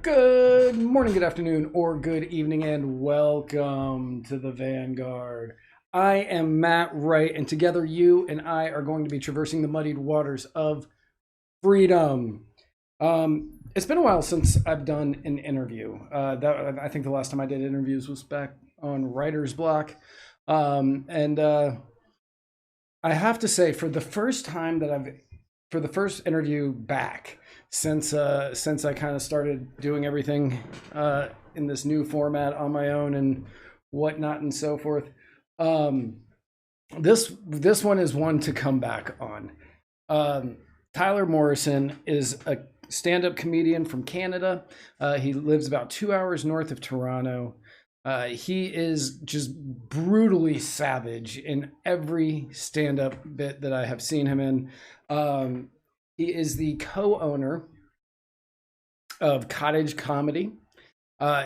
Good morning, good afternoon, or good evening, and welcome to the Vanguard. I am Matt Wright, and together you and I are going to be traversing the muddied waters of freedom. It's been a while since I've done an interview. I think the last time I did interviews was back on Writer's Block, and I have to say, for the first interview back since I kind of started doing everything in this new format on my own and whatnot and so forth. Um, this one is one to come back on. Tyler Morrison is a stand-up comedian from Canada. He lives about 2 hours north of Toronto. He is just brutally savage in every stand-up bit that I have seen him in. Um, he is the co-owner of Cottage Comedy.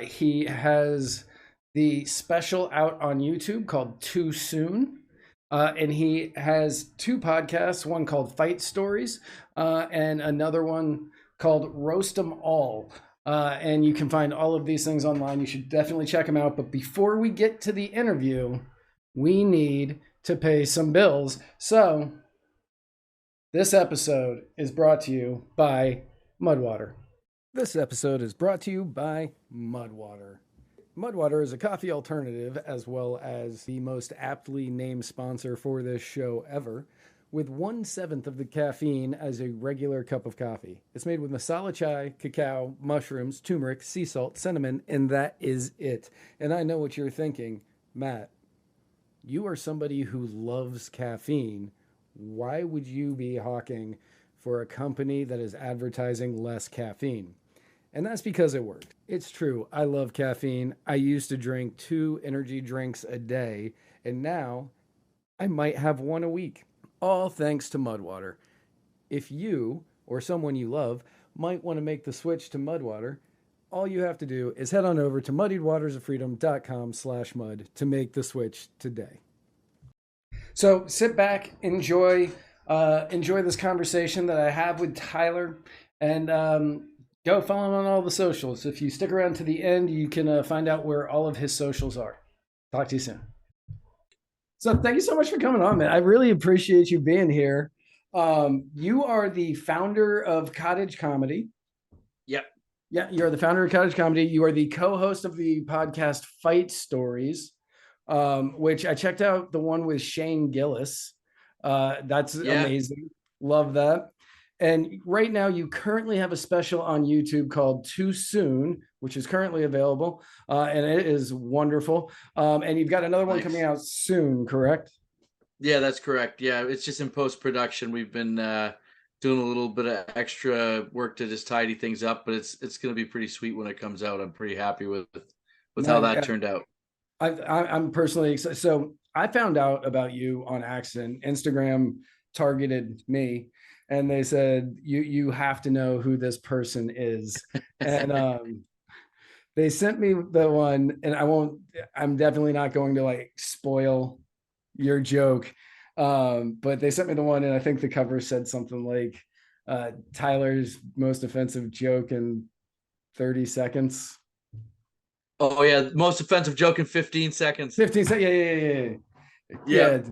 He has the special out on YouTube called Too Soon. And he has two podcasts, one called Fight Stories and another one called Roast 'em All. And you can find all of these things online. You should definitely check them out. But before we get to the interview, we need to pay some bills. So this episode is brought to you by Mudwater. This episode is brought to you by Mudwater. Mudwater is a coffee alternative as well as the most aptly named sponsor for this show ever, with 1/7 of the caffeine as a regular cup of coffee. It's made with masala chai, cacao, mushrooms, turmeric, sea salt, cinnamon, and that is it. And I know what you're thinking, Matt. You are somebody who loves caffeine. Why would you be hawking for a company that is advertising less caffeine? And that's because it worked. It's true. I love caffeine. I used to drink 2 energy drinks a day, and now I might have one a week. All thanks to Mudwater. If you or someone you love might want to make the switch to Mudwater, all you have to do is head on over to muddiedwatersoffreedom.com/mud to make the switch today. So sit back, enjoy this conversation that I have with Tyler, and go follow him on all the socials. If you stick around to the end, you can find out where all of his socials are. Talk to you soon. So thank you so much for coming on, man. I really appreciate you being here. You are the founder of Cottage Comedy. Yep. Yeah, you're the founder of Cottage Comedy. You are the co-host of the podcast Fight Stories, which I checked out the one with Shane Gillis. That's Yeah. amazing. Love that. And right now, you currently have a special on YouTube called Too Soon, which is currently available, and it is wonderful. And you've got another one Nice. coming out soon, correct? Yeah, that's correct. Yeah, it's just in post-production. We've been doing a little bit of extra work to just tidy things up, but it's going to be pretty sweet when it comes out. I'm pretty happy with how that Yeah, turned out. I'm personally excited. So I found out about you on accident. Instagram targeted me, and they said you have to know who this person is, and they sent me the one, and I won't. I'm definitely not going to like spoil your joke, but they sent me the one, and I think the cover said something like Tyler's most offensive joke in 30 seconds. Oh yeah, most offensive joke in 15 seconds. 15 seconds. Yeah. Yep. Yeah.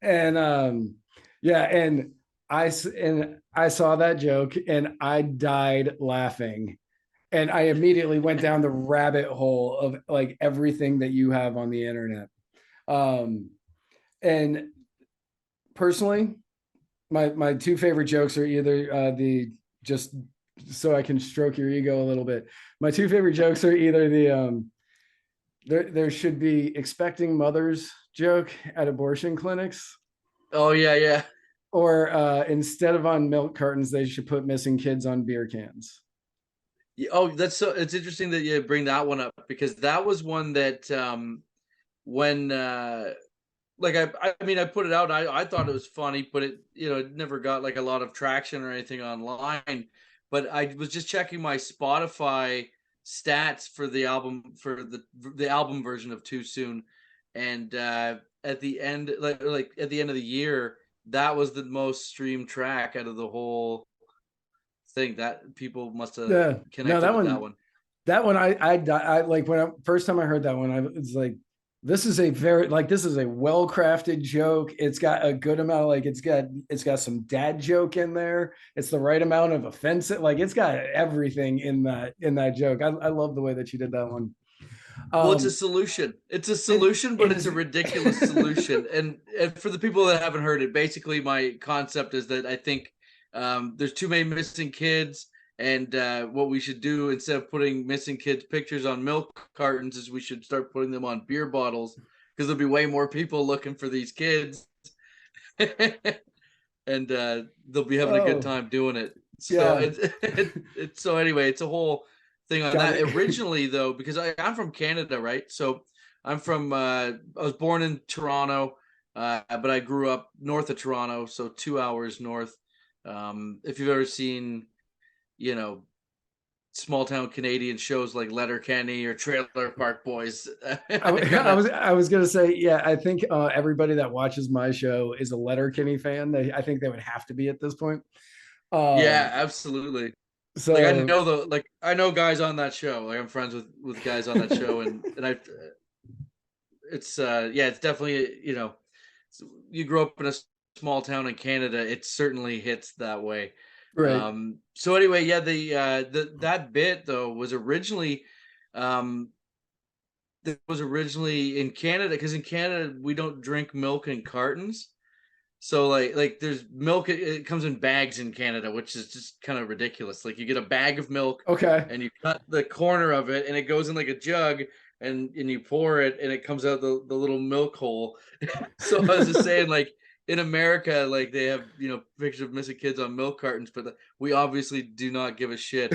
And yeah, and I saw that joke and I died laughing. And I immediately went down the rabbit hole of like everything that you have on the internet. Um and personally, my two favorite jokes are either the just so I can stroke your ego a little bit. My two favorite jokes are either the there should be expecting mothers joke at abortion clinics, Oh yeah. or instead of on milk cartons, they should put missing kids on beer cans. Oh, that's so. It's interesting that you bring that one up because that was one that when like I mean I put it out. I thought it was funny, but it never got like a lot of traction or anything online. But I was just checking my Spotify stats for the album for the album version of Too Soon, and at the end like at the end of the year, that was the most streamed track out of the whole thing. That people must have Yeah, no, connected that with that one one. That one, I like when first time I heard that one, I was like, this is a well crafted joke. It's got a good amount, like it's got some dad joke in there. It's the right amount of offensive, like it's got everything in that joke. I love the way that you did that one. Well, it's a Um, solution. It's a it solution, but it it's a is ridiculous solution. And for the people that haven't heard it, basically my concept is that I think there's too many missing kids, and what we should do instead of putting missing kids' pictures on milk cartons is we should start putting them on beer bottles because there'll be way more people looking for these kids, and they'll be having a good oh time doing it. So yeah, it's so anyway, it's a whole thing on got that. it. Originally, though, because I'm from Canada, right? So I'm from I was born in Toronto, but I grew up north of Toronto, so 2 hours north. If you've ever seen, you know, small town Canadian shows like Letterkenny or Trailer Park Boys, I kind of I was gonna say, yeah, I think everybody that watches my show is a Letterkenny fan. I think they would have to be at this point. yeah, Um, absolutely. Like so I know guys on that show. Like I'm friends with guys on that show, and I it's yeah, it's definitely, you grow up in a small town in Canada, it certainly hits that way. right. So anyway, yeah, the that bit though was originally um that was originally in Canada, because in Canada we don't drink milk in cartons. So like there's milk, it comes in bags in Canada, which is just kind of ridiculous. Like you get a bag of milk Okay. and you cut the corner of it and it goes in like a jug, and you pour it and it comes out the little milk hole. So I was just saying, like in America, like they have, pictures of missing kids on milk cartons, but we obviously do not give a shit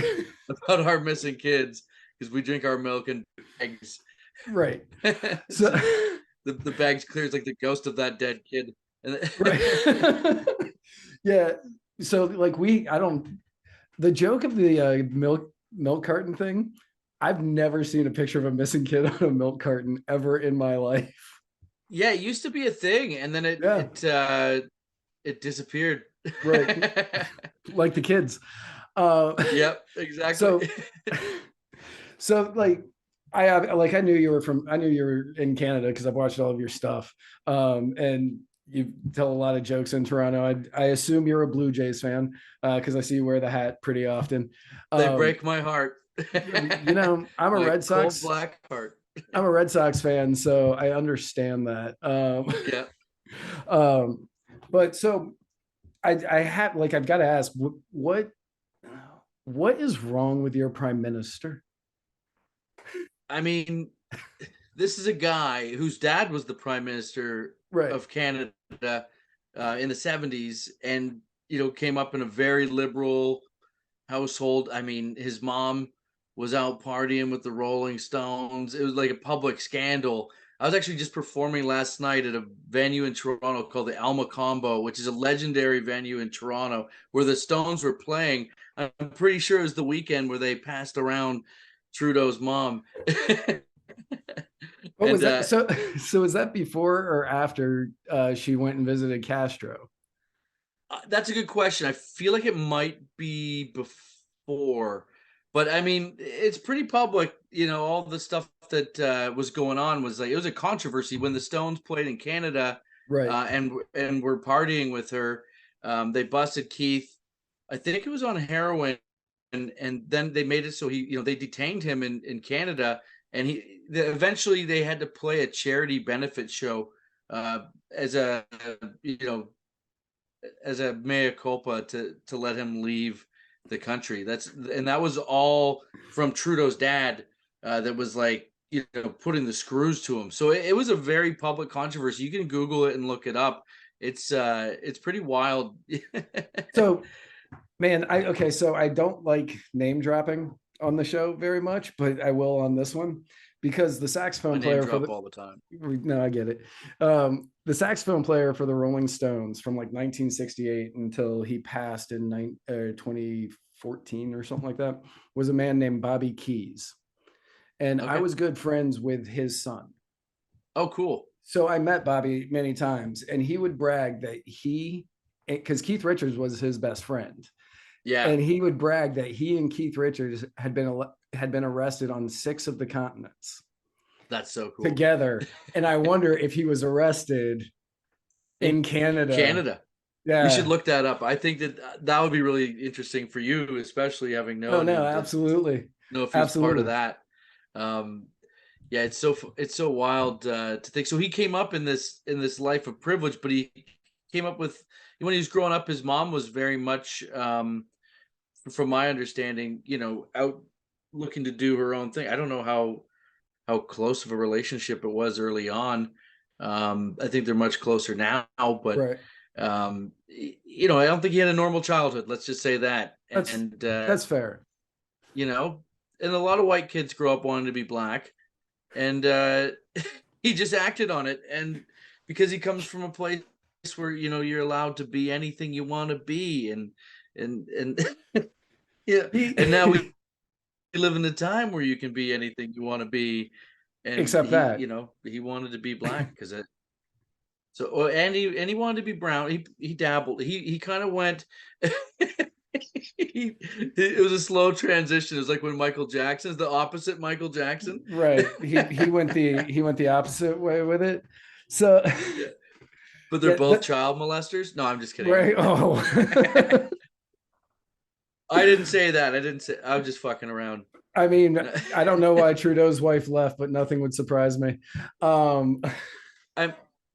about our missing kids because we drink our milk in bags. Right. It's So just, the bags clears like the ghost of that dead kid. And right. Yeah. So like I don't the joke of the milk carton thing, I've never seen a picture of a missing kid on a milk carton ever in my life. yeah, it used to be a thing, and then Yeah, it disappeared. right. Like the kids. Uh Yep, exactly. so so like I knew I knew you were in Canada because I've watched all of your stuff. And you tell a lot of jokes in Toronto. I assume you're a Blue Jays fan because I see you wear the hat pretty often. They Um, break my heart. I'm a My Red cold Sox. black heart. I'm a Red Sox fan, so I understand that. Yeah. Um, but so I have like I've got to ask what is wrong with your prime minister? I mean, this is a guy whose dad was the prime minister Right. of Canada in the 70s, and came up in a very liberal household. I mean, his mom was out partying with the Rolling Stones. It was like a public scandal. I was actually just performing last night at a venue in Toronto called the Alma Combo, which is a legendary venue in Toronto where the Stones were playing. I'm pretty sure it was the weekend where they passed around Trudeau's mom. What was And that? So so was that before or after she went and visited Castro? That's a good question. I feel like it might be before, but I mean, it's pretty public. All the stuff that was going on was like it was a controversy when the Stones played in Canada, Right. and were partying with her. They busted Keith. I think it was on heroin, and then they made it so they detained him in Canada, and eventually they had to play a charity benefit show as a you know as a mea culpa to let him leave the country. That was all from Trudeau's dad, that was like putting the screws to him. So it was a very public controversy. You can Google it and look it up. It's pretty wild. So man, so I don't like name dropping on the show very much, but I will on this one because the I saxophone name player for drop the all the time. no, I get it. The saxophone player for the Rolling Stones from like 1968 until he passed in 2014 or something like that was a man named Bobby Keys. And I Okay. was good friends with his son. Oh, cool. So I met Bobby many times, and he would brag that because Keith Richards was his best friend. Yeah, and he would brag that he and Keith Richards had been arrested on 6 of the continents that's so cool. together. And I wonder if he was arrested In in Canada. Canada. We should Yeah. look that up. I think that that would be really interesting for you, especially having Oh known no, him, to absolutely. know if he was part of Absolutely. that. Um, yeah, it's so wild to think. So he came up in this life of privilege, but he came up with, when he was growing up, his mom was very much, from my understanding, out looking to do her own thing. I don't know how close of a relationship it was early on. I think they're much closer now, but Right. I don't think he had a normal childhood. Let's just say that. That's And that's fair. you know, and a lot of white kids grow up wanting to be black, and he just acted on it. And because he comes from a place where you're allowed to be anything you want to be, and yeah, He and now we live in a time where you can be anything you want to be, and except that. he wanted to be black because it. So, and he wanted to be brown. He dabbled. He kind of went. It was a slow transition. It was like when Michael Jackson's the opposite Michael Jackson. Right. He went the opposite way with it. So Yeah, but they're yeah, both child molesters. No, I'm just kidding. right. Oh. I didn't say that. I didn't say. I was just fucking around. I mean, I don't know why Trudeau's wife left, but nothing would surprise me. Um, I'm.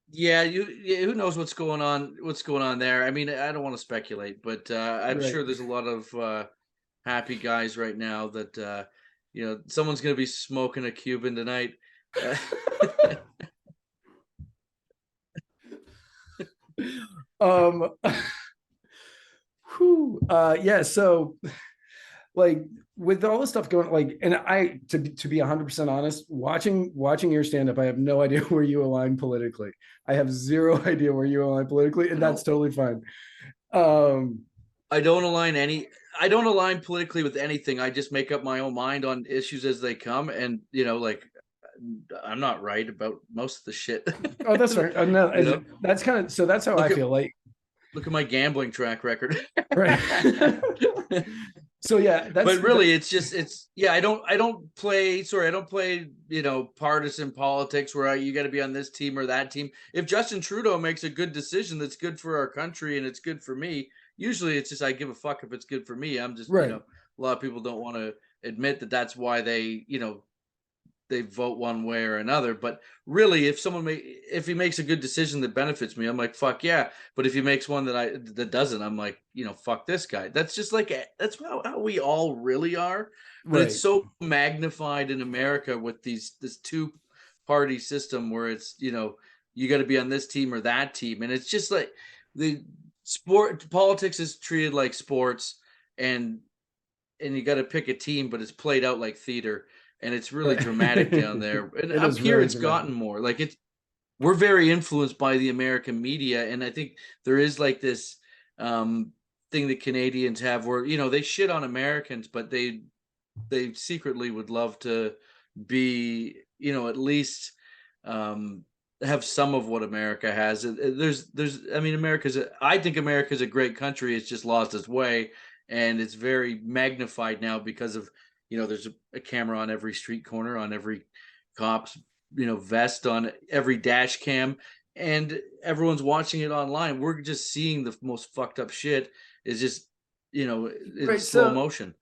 Yeah, who knows what's going on? What's going on there? I mean, I don't want to speculate, but I'm right. sure there's a lot of happy guys right now that someone's gonna be smoking a Cuban tonight. Uh, um, whew, yeah. So like with all this stuff going, like, and I to be 100% honest, watching your stand up, I have no idea where you align politically. I have zero idea where you align politically, and that's no, totally fine. Um, I don't align any. I don't align politically with anything. I just make up my own mind on issues as they come, and like I'm not right about most of the shit. oh, that's fair. No, you know, that's kind of so. That's how I look at feel. Like, look at my gambling track record. right. So yeah, But really, it's yeah. I don't play. Sorry, I don't play. Partisan politics where you got to be on this team or that team. If Justin Trudeau makes a good decision that's good for our country and it's good for me, usually it's just I give a fuck if it's good for me. I'm just right. a lot of people don't want to admit that that's why they vote one way or another. But really, if he makes a good decision that benefits me, I'm like, fuck yeah. But if he makes one that doesn't, I'm like, fuck this guy. That's just like that's how we all really are. But it's Right. so magnified in America with this two party system where it's you got to be on this team or that team, and it's just like the sport politics is treated like sports, and you got to pick a team, but it's played out like theater, and it's really Right. dramatic down there. And It up is here, very it's dramatic. gotten more like we're very influenced by the American media, and I think there is like this thing that Canadians have where they shit on Americans, but they secretly would love to be at least um, have some of what America has. There's I mean I think America's a great country. It's just lost its way, and it's very magnified now because of there's a camera on every street corner, on every cop's vest, on every dash cam, and everyone's watching it online. We're just seeing the most fucked up shit is just in Right. slow So motion.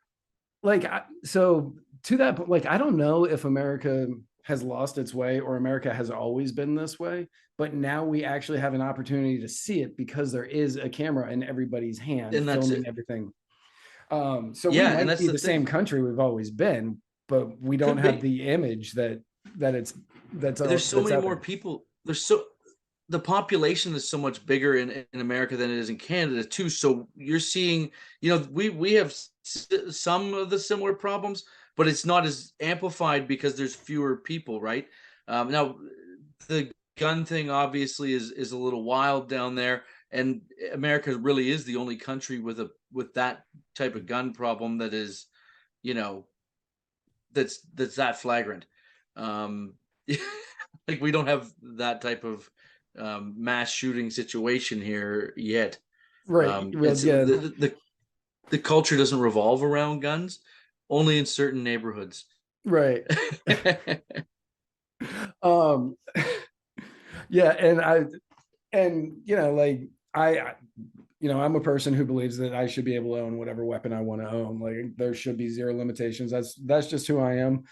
like so to that point, like I don't know if America has lost its way or America has always been this way, but now we actually have an opportunity to see it because there is a camera in everybody's hand And that's filming it. everything. So we Yeah, and might that's be the the same thing. country we've always been, but we don't Could have be. the image that it's There's so that's many out more there. people. The population is so much bigger in America than it is in Canada too. So you're seeing, we have some of the similar problems, but it's not as amplified because there's fewer people, right? Now, the gun thing obviously is a little wild down there, and America really is the only country with that type of gun problem that is, you know, that's that flagrant. Um, like we don't have that type of mass shooting situation here yet. Right. Well, It's yeah. the culture doesn't revolve around guns, only in certain neighborhoods. Right. um yeah, and like I I'm a person who believes that I should be able to own whatever weapon I want to own. Like there should be zero limitations. That's just who I am.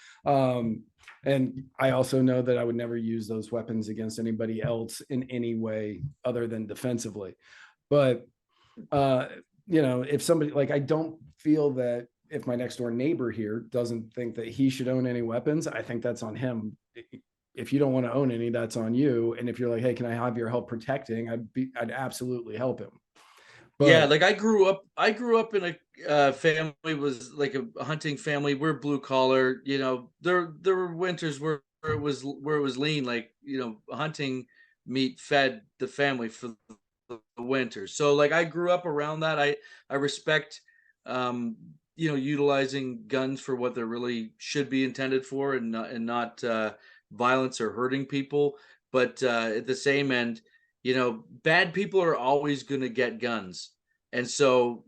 And I also know that I would never use those weapons against anybody else in any way other than defensively. But uh, if somebody, like, I don't feel that if my next door neighbor here doesn't think that he should own any weapons, I think that's on him. If you don't want to own any, that's on you. And if you're like, hey, can I have your help protecting? I'd absolutely help him. Yeah, But like I grew up in a family, was like a hunting family. We're blue collar, there were winters where it was lean, like, hunting meat fed the family for the winter. So like I grew up around that. I respect utilizing guns for what they really should be intended for, and not violence or hurting people. But at the same end, bad people are always going to get guns. And so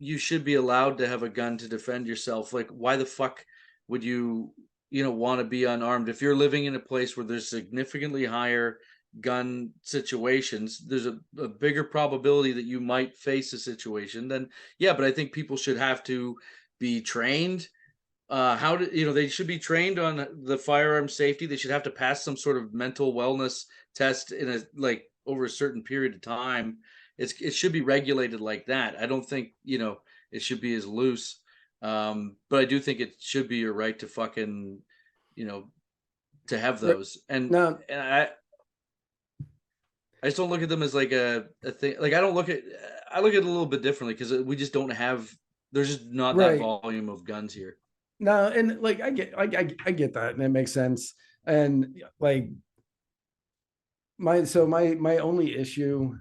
you should be allowed to have a gun to defend yourself. Like, why the fuck would you want to be unarmed? If you're living in a place where there's significantly higher gun situations, there's a bigger probability that you might face a situation. Then, yeah, but I think people should have to be trained. How do they should be trained on the firearm safety. They should have to pass some sort of mental wellness test in a like over a certain period of time. It should be regulated like that. I don't think it should be as loose. But I do think it should be your right to fucking you know to have those. and no, and I just don't look at them as like a thing. Like I look at it a little bit differently, because we just don't have, there's just not that right. volume of guns here. No, and like I get that, and it makes sense. And like my only issue,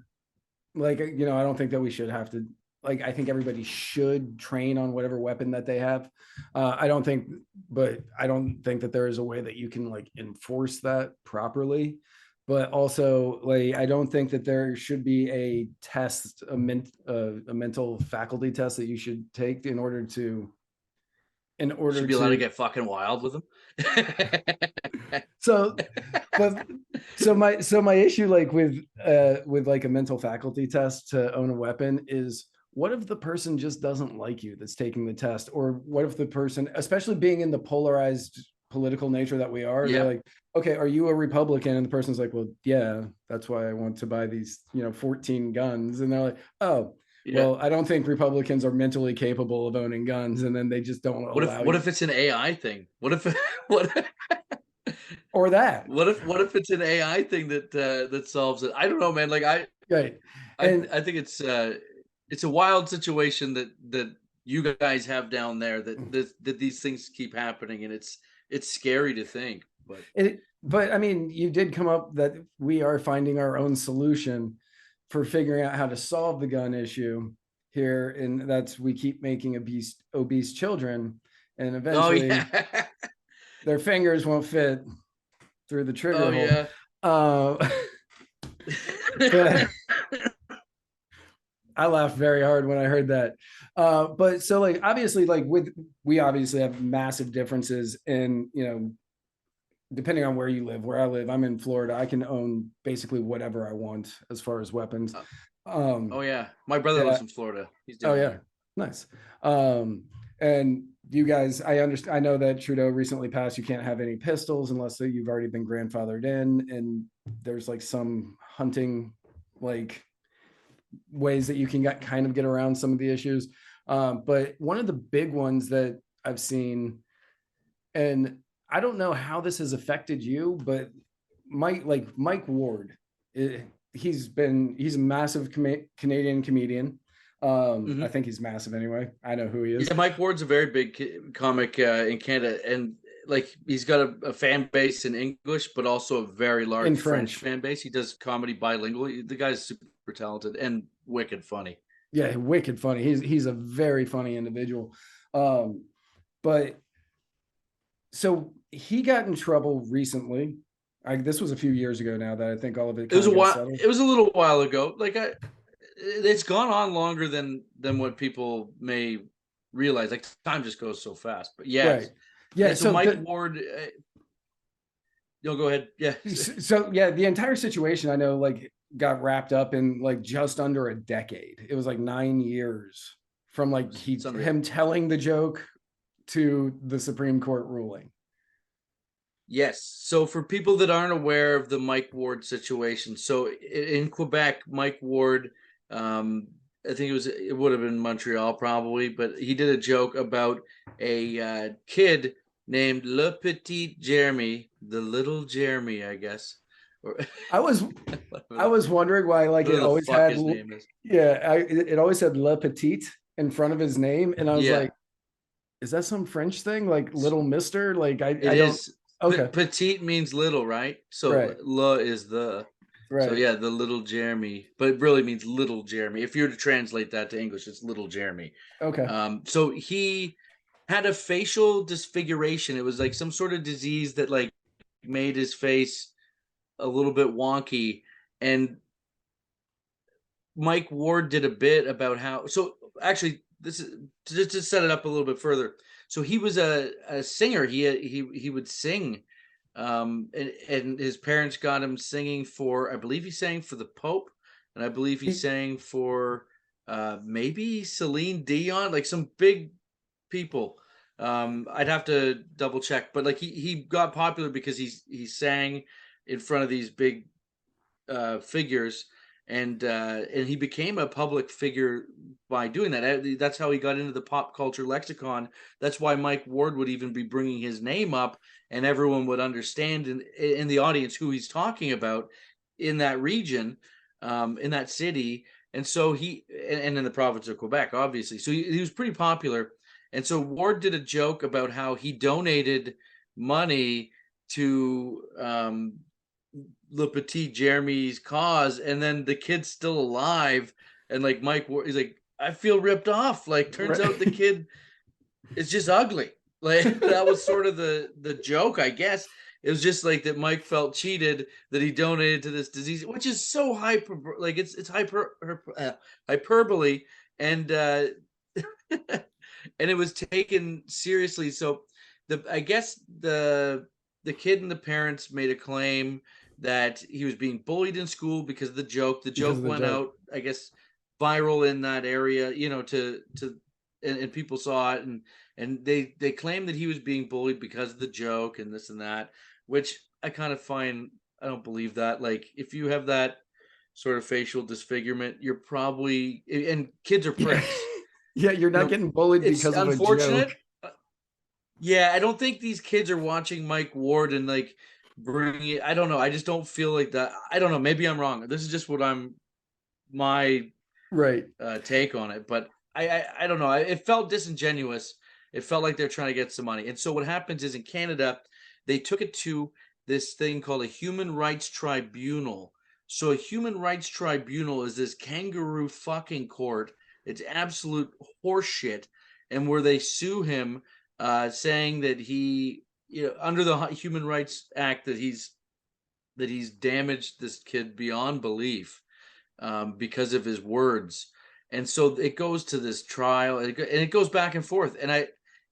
like, I don't think that we should have to, like, I think everybody should train on whatever weapon that they have. I don't think, but I don't think that there is a way that you can like enforce that properly. But also, like, I don't think that there should be a test, a mental faculty test that you should take in Should order be allowed to to get fucking wild with them. so but so my issue, like, with like a mental faculty test to own a weapon is, what if the person just doesn't like you that's taking the test? Or what if the person, especially being in the polarized political nature that we are, they're Yeah, like, okay, are you a Republican? And the person's like, well, yeah, that's why I want to buy these 14 guns. And they're like, oh, yeah. well, I don't think Republicans are mentally capable of owning guns. And then they just don't What if allow what you, if it's an AI thing? What if what or that. what if it's an AI thing that solves it? I don't know, man. Like Right. I And I think it's a wild situation that you guys have down there, that these things keep happening, and it's scary to think. But but I mean, you did come up that we are finding our own solution for figuring out how to solve the gun issue here, and that's, we keep making obese children, and oh eventually yeah, their fingers won't fit through the oh trigger hole. yeah. Uh, but I laughed very hard when I heard that. But so, like, obviously, like, we obviously have massive differences in, depending on where you live. Where I live, I'm in Florida. I can own basically whatever I want as far as weapons. Uh, oh Um, yeah, my brother yeah. lives in Florida. He's Oh down yeah. there. Nice. And you guys, I understand. I know that Trudeau recently passed. You can't have any pistols unless you've already been grandfathered in, and there's like some hunting, like, ways that you can get around some of the issues. But one of the big ones that I've seen, and I don't know how this has affected you, but Mike Ward, he's a massive Canadian comedian. I Hmm. think he's massive anyway. I know who he is Yeah, Mike Ward's a very big comic in Canada, and like he's got a fan base in English, but also a very in large French French. fan base. He does comedy bilingual. The guy's super talented and wicked funny. Yeah, wicked funny. He's a very funny individual. Um, but so he got in trouble recently. This was a few years ago now that I think all of it It was kind a of got while. settled. It was a little while ago. Like it's gone on longer than what people may realize. Like time just goes so fast. But Right. yes, Yeah. and so So Mike Ward, you'll go ahead. Yeah, yeah, the entire situation I know like got wrapped up in like just under a decade. It was like 9 years from like it's unreal. him telling the joke to the Supreme Court ruling. Yes. So for people that aren't aware of the Mike Ward situation, so in Quebec, Mike Ward, um, I think it would have been Montreal probably, but he did a joke about a kid named Le Petit Jeremy, the little Jeremy, I guess, or I was I whatever was wondering why like it the always fuck had his name is. it always said Le Petite in front of his name, and I was Yeah, like, is that some French thing like Little Mister? Like it I don't. is. Okay, Petite means little, right? So right, le is the. So right. yeah, the little Jeremy, but it really means little Jeremy. If you were to translate that to English, it's little Jeremy. Okay. So he had a facial disfiguration. It was like some sort of disease that like made his face a little bit wonky. And Mike Ward did a bit about how. So actually, this is just to set it up a little bit further. So he was a singer. He would sing, and his parents got him singing for. I believe he sang for the Pope, and I believe he He, sang for maybe Celine Dion, like some big people. I'd have to double check, but like he got popular because he sang in front of these big figures, and he became a public figure by doing that. That's how he got into the pop culture lexicon. That's why Mike Ward would even be bringing his name up, and everyone would understand in the audience who he's talking about in that region, in that city, and so and in the province of Quebec, obviously. So he was pretty popular, and so Ward did a joke about how he donated money to Le Petit Jeremy's cause, and then the kid's still alive, and like he's like, I feel ripped off. Like, turns out the right. kid is just ugly. Like that was sort of the joke, I guess. It was just like that Mike felt cheated that he donated to this disease, which is so like it's hyperbole, and and it was taken seriously. So I guess the kid and the parents made a claim that he was being bullied in school because of the joke. The Because joke of the went joke. out, I guess, viral in that area, to and people saw it, and they claimed that he was being bullied because of the joke and this and that, which I kind of find, I don't believe that. Like if you have that sort of facial disfigurement, you're probably, and kids are Yeah. pricks. Yeah, you're You not know, getting bullied it's because of a joke. unfortunate. Yeah, I don't think these kids are watching Mike Ward and like bringing it. I don't know. I just don't feel like that. I don't know. Maybe I'm wrong. This is just what my Right. take on it, but I don't know. It felt disingenuous. It felt like they're trying to get some money. And so what happens is in Canada, they took it to this thing called a Human Rights Tribunal. So a Human Rights Tribunal is this kangaroo fucking court. It's absolute horseshit, and where they sue him, saying that he, under the Human Rights Act, that he's damaged this kid beyond belief, because of his words. And so it goes to this trial, and it goes back and forth. And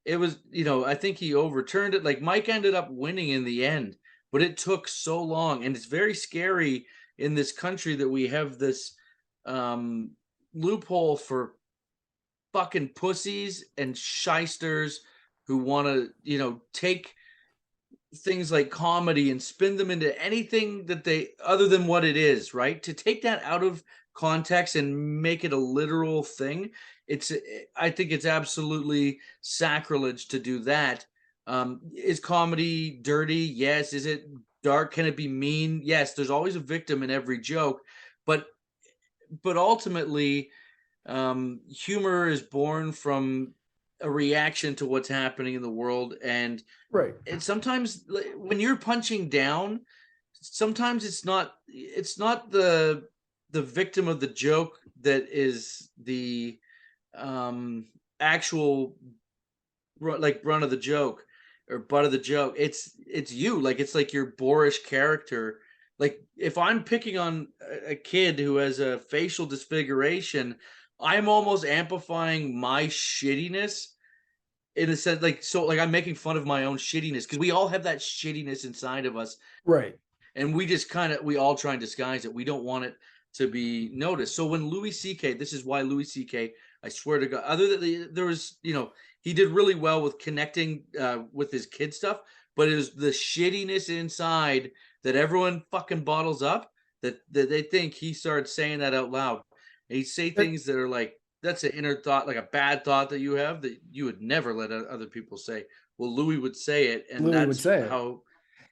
it was, I think he overturned it. Like Mike ended up winning in the end, but it took so long. And it's very scary in this country that we have this um, loophole for fucking pussies and shysters who want to, take things like comedy and spin them into anything that they other than what it is, right? To take that out of context and make it a literal thing, it's I think it's absolutely sacrilege to do that. Is comedy dirty? Yes. Is it dark? Can it be mean? Yes. There's always a victim in every joke, but ultimately, humor is born from a reaction to what's happening in the world, Right. and sometimes when you're punching down, sometimes it's not the victim of the joke that is the um actual like run of the joke or butt of the joke. It's you. Like it's like your boorish character Like if I'm picking on a kid who has a facial disfiguration, I'm almost amplifying my shittiness in a sense, like so, like I'm making fun of my own shittiness because we all have that shittiness inside of us, Right. and we just we all try and disguise it. We don't want it to be noticed. So when Louis C.K., this is why Louis C.K., I swear to God, other than there was, he did really well with connecting with his kid stuff, but it was the shittiness inside that everyone fucking bottles up that they think he started saying that out loud. And he'd say But things that are like, that's an inner thought, like a bad thought that you have that you would never let other people say. Well, Louis would say it, and Louis would that's say it. how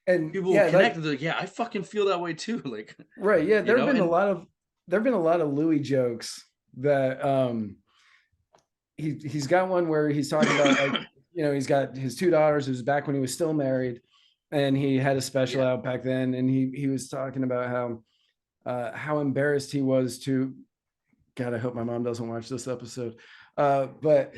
And people will yeah, connect like, and they're like, yeah, I fucking feel that way too. Like, right, yeah, and there have been a lot of Louis jokes that he's got one where he's talking about, like, he's got his two daughters. It was back when he was still married, and he had a special yeah. out back then, and he was talking about how embarrassed he was to, God, I hope my mom doesn't watch this episode. But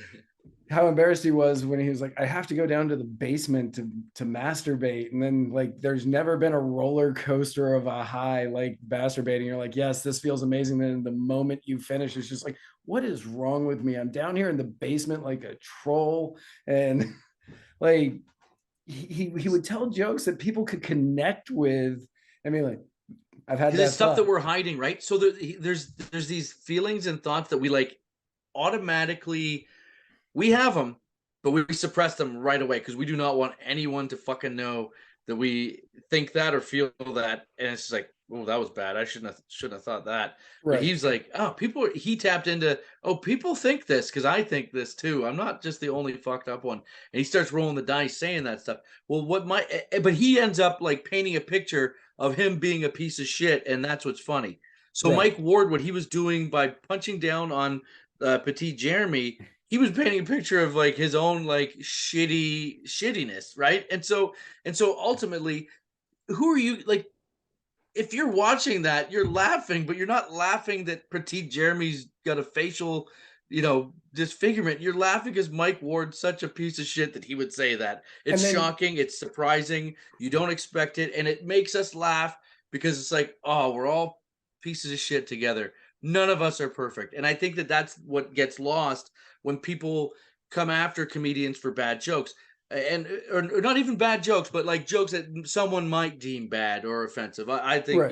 how embarrassed he was when he was like, I have to go down to the basement to masturbate. And then, like, there's never been a roller coaster of a high like masturbating. You're like, yes, this feels amazing. Then the moment you finish, it's just like, what is wrong with me? I'm down here in the basement like a troll. And like he would tell jokes that people could connect with. I mean, like, I've had Because it's that stuff that thought. we're hiding, right? So there's these feelings and thoughts that we like automatically we have them, but we suppress them right away because we do not want anyone to fucking know that we think that or feel that. And it's just like, oh, that was bad. I shouldn't have thought that. But Right. he's like, oh, people. He tapped into, oh, people think this because I think this too. I'm not just the only fucked up one. And he starts rolling the dice, saying that stuff. Well, but he ends up like painting a picture of him being a piece of shit, and that's what's funny. So Right. Mike Ward, what he was doing by punching down on Petit Jeremy, he was painting a picture of like his own like shittiness, right? And so ultimately, who are you, like, if you're watching that, you're laughing, but you're not laughing that Petite Jeremy's got a facial, disfigurement. You're laughing because Mike Ward's such a piece of shit that he would say that. It's And then shocking, it's surprising, you don't expect it, and it makes us laugh because it's like, oh, we're all pieces of shit together. None of us are perfect. And I think that that's what gets lost when people come after comedians for bad jokes, and or not even bad jokes, but like jokes that someone might deem bad or offensive. I think right.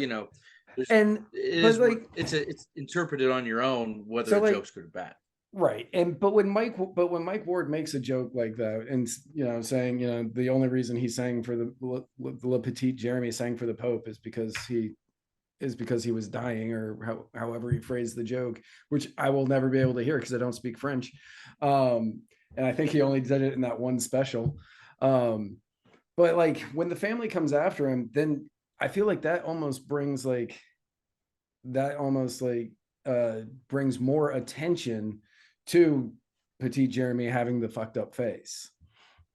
there's And it but is what like it's interpreted on your own whether so a like joke's good or bad. right. And but when Mike Ward makes a joke like that, and saying, the only reason he sang for the Petit Jeremy sang for the Pope is because he was dying, or however he phrased the joke, which I will never be able to hear because I don't speak French. And I think he only did it in that one special. Um, but like when the family comes after him, then I feel like that almost like brings more attention to Petit Jeremy having the fucked up face,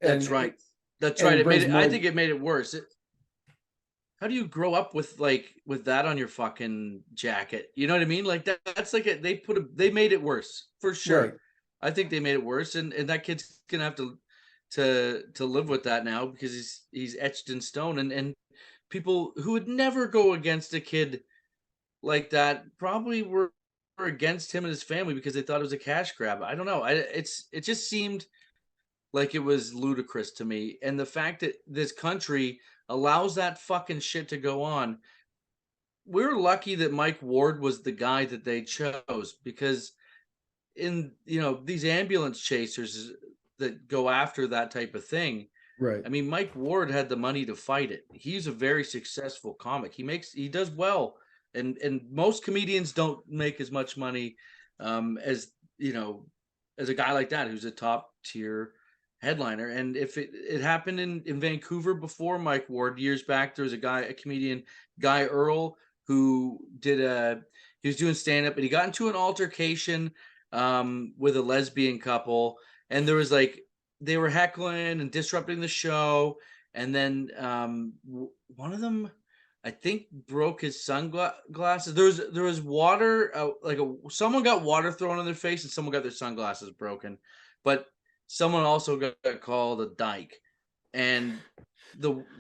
and That's right. That's and right. it It made brings it. I more. think it made it worse. How do you grow up with with that on your fucking jacket? You know what I mean? Like that's like they made it worse for Right. sure. I think they made it worse, and that kid's gonna have to live with that now because he's etched in stone, and people who would never go against a kid like that probably were against him and his family because they thought it was a cash grab. I don't know. It just seemed like it was ludicrous to me, and the fact that this country allows that fucking shit to go on. We're lucky that Mike Ward was the guy that they chose because in these ambulance chasers that go after that type of thing. Right. I mean, Mike Ward had the money to fight it. He's a very successful comic. He does well, and most comedians don't make as much money as as a guy like that who's a top tier headliner. And if it happened in Vancouver before Mike Ward years back, there was a comedian, Guy Earl, who he was doing stand up and he got into an altercation with a lesbian couple, and there was like they were heckling and disrupting the show, and then one of them, I think, broke his sunglasses. There was water, someone got water thrown in their face, and someone got their sunglasses broken, but someone also got called a dyke. and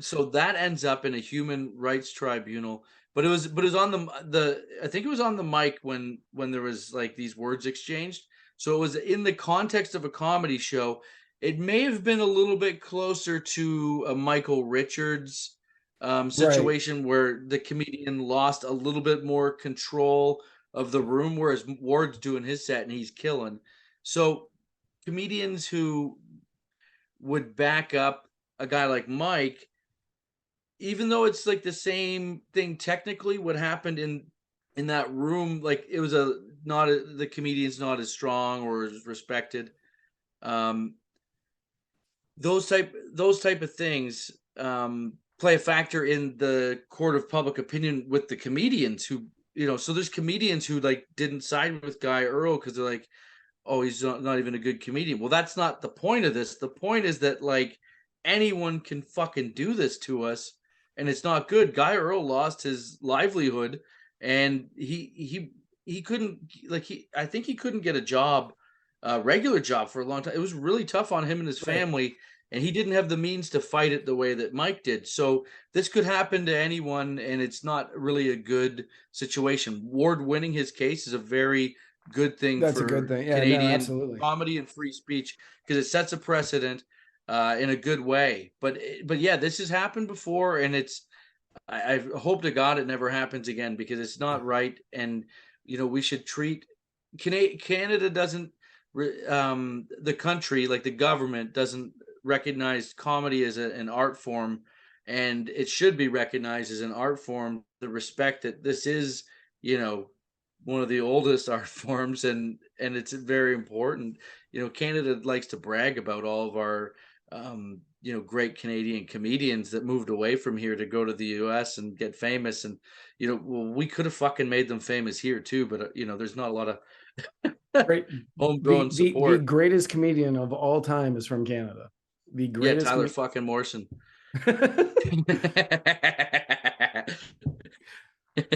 so that ends up in a human rights tribunal. But it was on the I think it was on the mic when there was like these words exchanged. So it was in the context of a comedy show. It may have been a little bit closer to a Michael Richards Right. situation where the comedian lost a little bit more control of the room, whereas Ward's doing his set and he's killing. So comedians who would back up a guy like Mike, even though it's like the same thing technically, what happened in that room, like it was the comedian's not as strong or as respected. Um, those type of things play a factor in the court of public opinion with the comedians who, so there's comedians who like didn't side with Guy Earl because they're like, oh, he's not even a good comedian. Well, that's not the point of this. The point is that like anyone can fucking do this to us, and it's not good. Guy Earl lost his livelihood, and he couldn't like he I think he couldn't get a job, a regular job for a long time. It was really tough on him and his Right. family, and he didn't have the means to fight it the way that Mike did. So this could happen to anyone, and it's not really a good situation. Ward winning his case is a very good thing That's a good for thing. Yeah, no, Canadian absolutely. comedy and free speech because it sets a precedent in a good way. But yeah, this has happened before, and I hope to God it never happens again because it's not right. And we should treat Canada doesn't the country, like the government doesn't recognize comedy as an art form, and it should be recognized as an art form. The respect that this is, you know, one of the oldest art forms, and it's very important. Canada likes to brag about all of our great Canadian comedians that moved away from here to go to the US and get famous. And well, we could have fucking made them famous here too, but there's not a lot of Great. homegrown The support. greatest comedian of all time is from Canada. The Yeah, greatest Tyler comedian. fucking Morrison.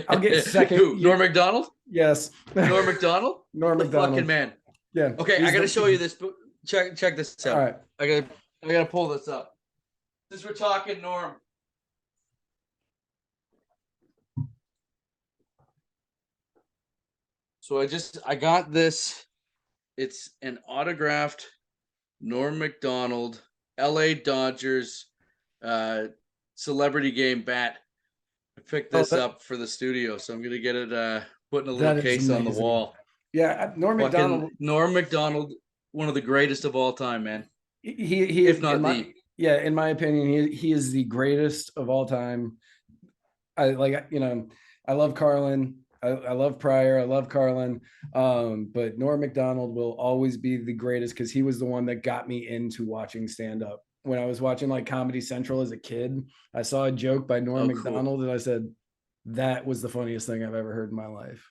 I'll get second. Who? Norm Macdonald? Yes. Norm Macdonald? Norm The fucking Macdonald. man. Yeah, Okay, I he's gotta the. show you this. Check this All out. right. I gotta pull this up. Since we're talking Norm. So I got this. It's an autographed Norm Macdonald, LA Dodgers celebrity game bat. I picked Oh, this up for the studio, so I'm gonna get it put in a little that is case on the amazing. wall. Yeah, Norm Fucking Macdonald. Norm Macdonald, one of the greatest of all time, man. He If in not my the. yeah, in my opinion, he is the greatest of all time. I like I love Carlin. I love Pryor. I love Carlin. But Norm Macdonald will always be the greatest because he was the one that got me into watching stand up. When I was watching like Comedy Central as a kid, I saw a joke by Norm Oh, cool. Macdonald and I said, that was the funniest thing I've ever heard in my life.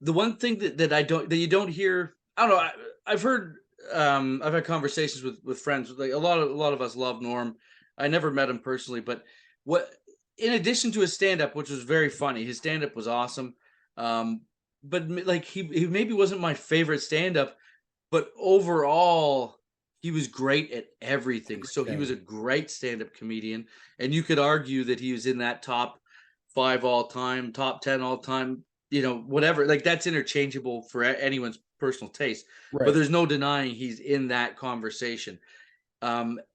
The one thing that you don't hear, I don't know. I've heard, I've had conversations with friends. Like a lot of us love Norm. I never met him personally, but what in addition to his stand up, which was very funny, his stand up was awesome. Um, but like he maybe wasn't my favorite stand up, but overall he was great at everything. So he Yeah. was a great stand up comedian, and you could argue that he was in that top 5 all time, top 10 all time, whatever. Like that's interchangeable for anyone's personal taste, but Right. there's no denying he's in that conversation.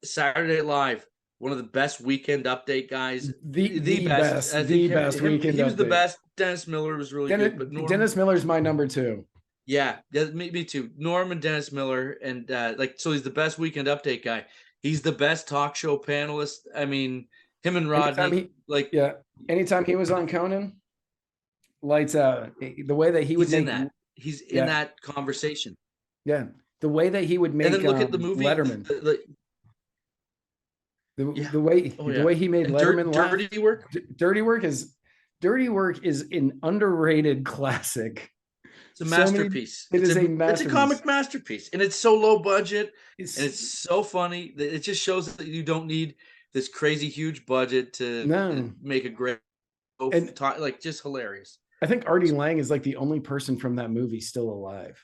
Saturday Night Live, one of the best weekend update guys, the best. I think The best weekend he was the update. best. Dennis Miller was really good, but Norm, Dennis Miller's my number two. yeah, me too. Norm and Dennis Miller, and so he's the best weekend update guy. He's the best talk show panelist. I mean, him and Anytime Rodney, he like yeah, anytime he was on Conan, lights out. The way that he would he's in make that. He's in yeah, that conversation. yeah. The way that he would And make then look at the movie. Letterman. Yeah. Oh The yeah. way he made And Letterman laugh. dirty work. Dirty Work is an underrated classic. It's a So many masterpiece. it is a It's a masterpiece. comic masterpiece, and it's so low budget, and It's it's so funny that it just shows that you don't need this crazy huge budget to no. make a great, And like just hilarious. I think Artie Lang is like the only person from that movie still alive.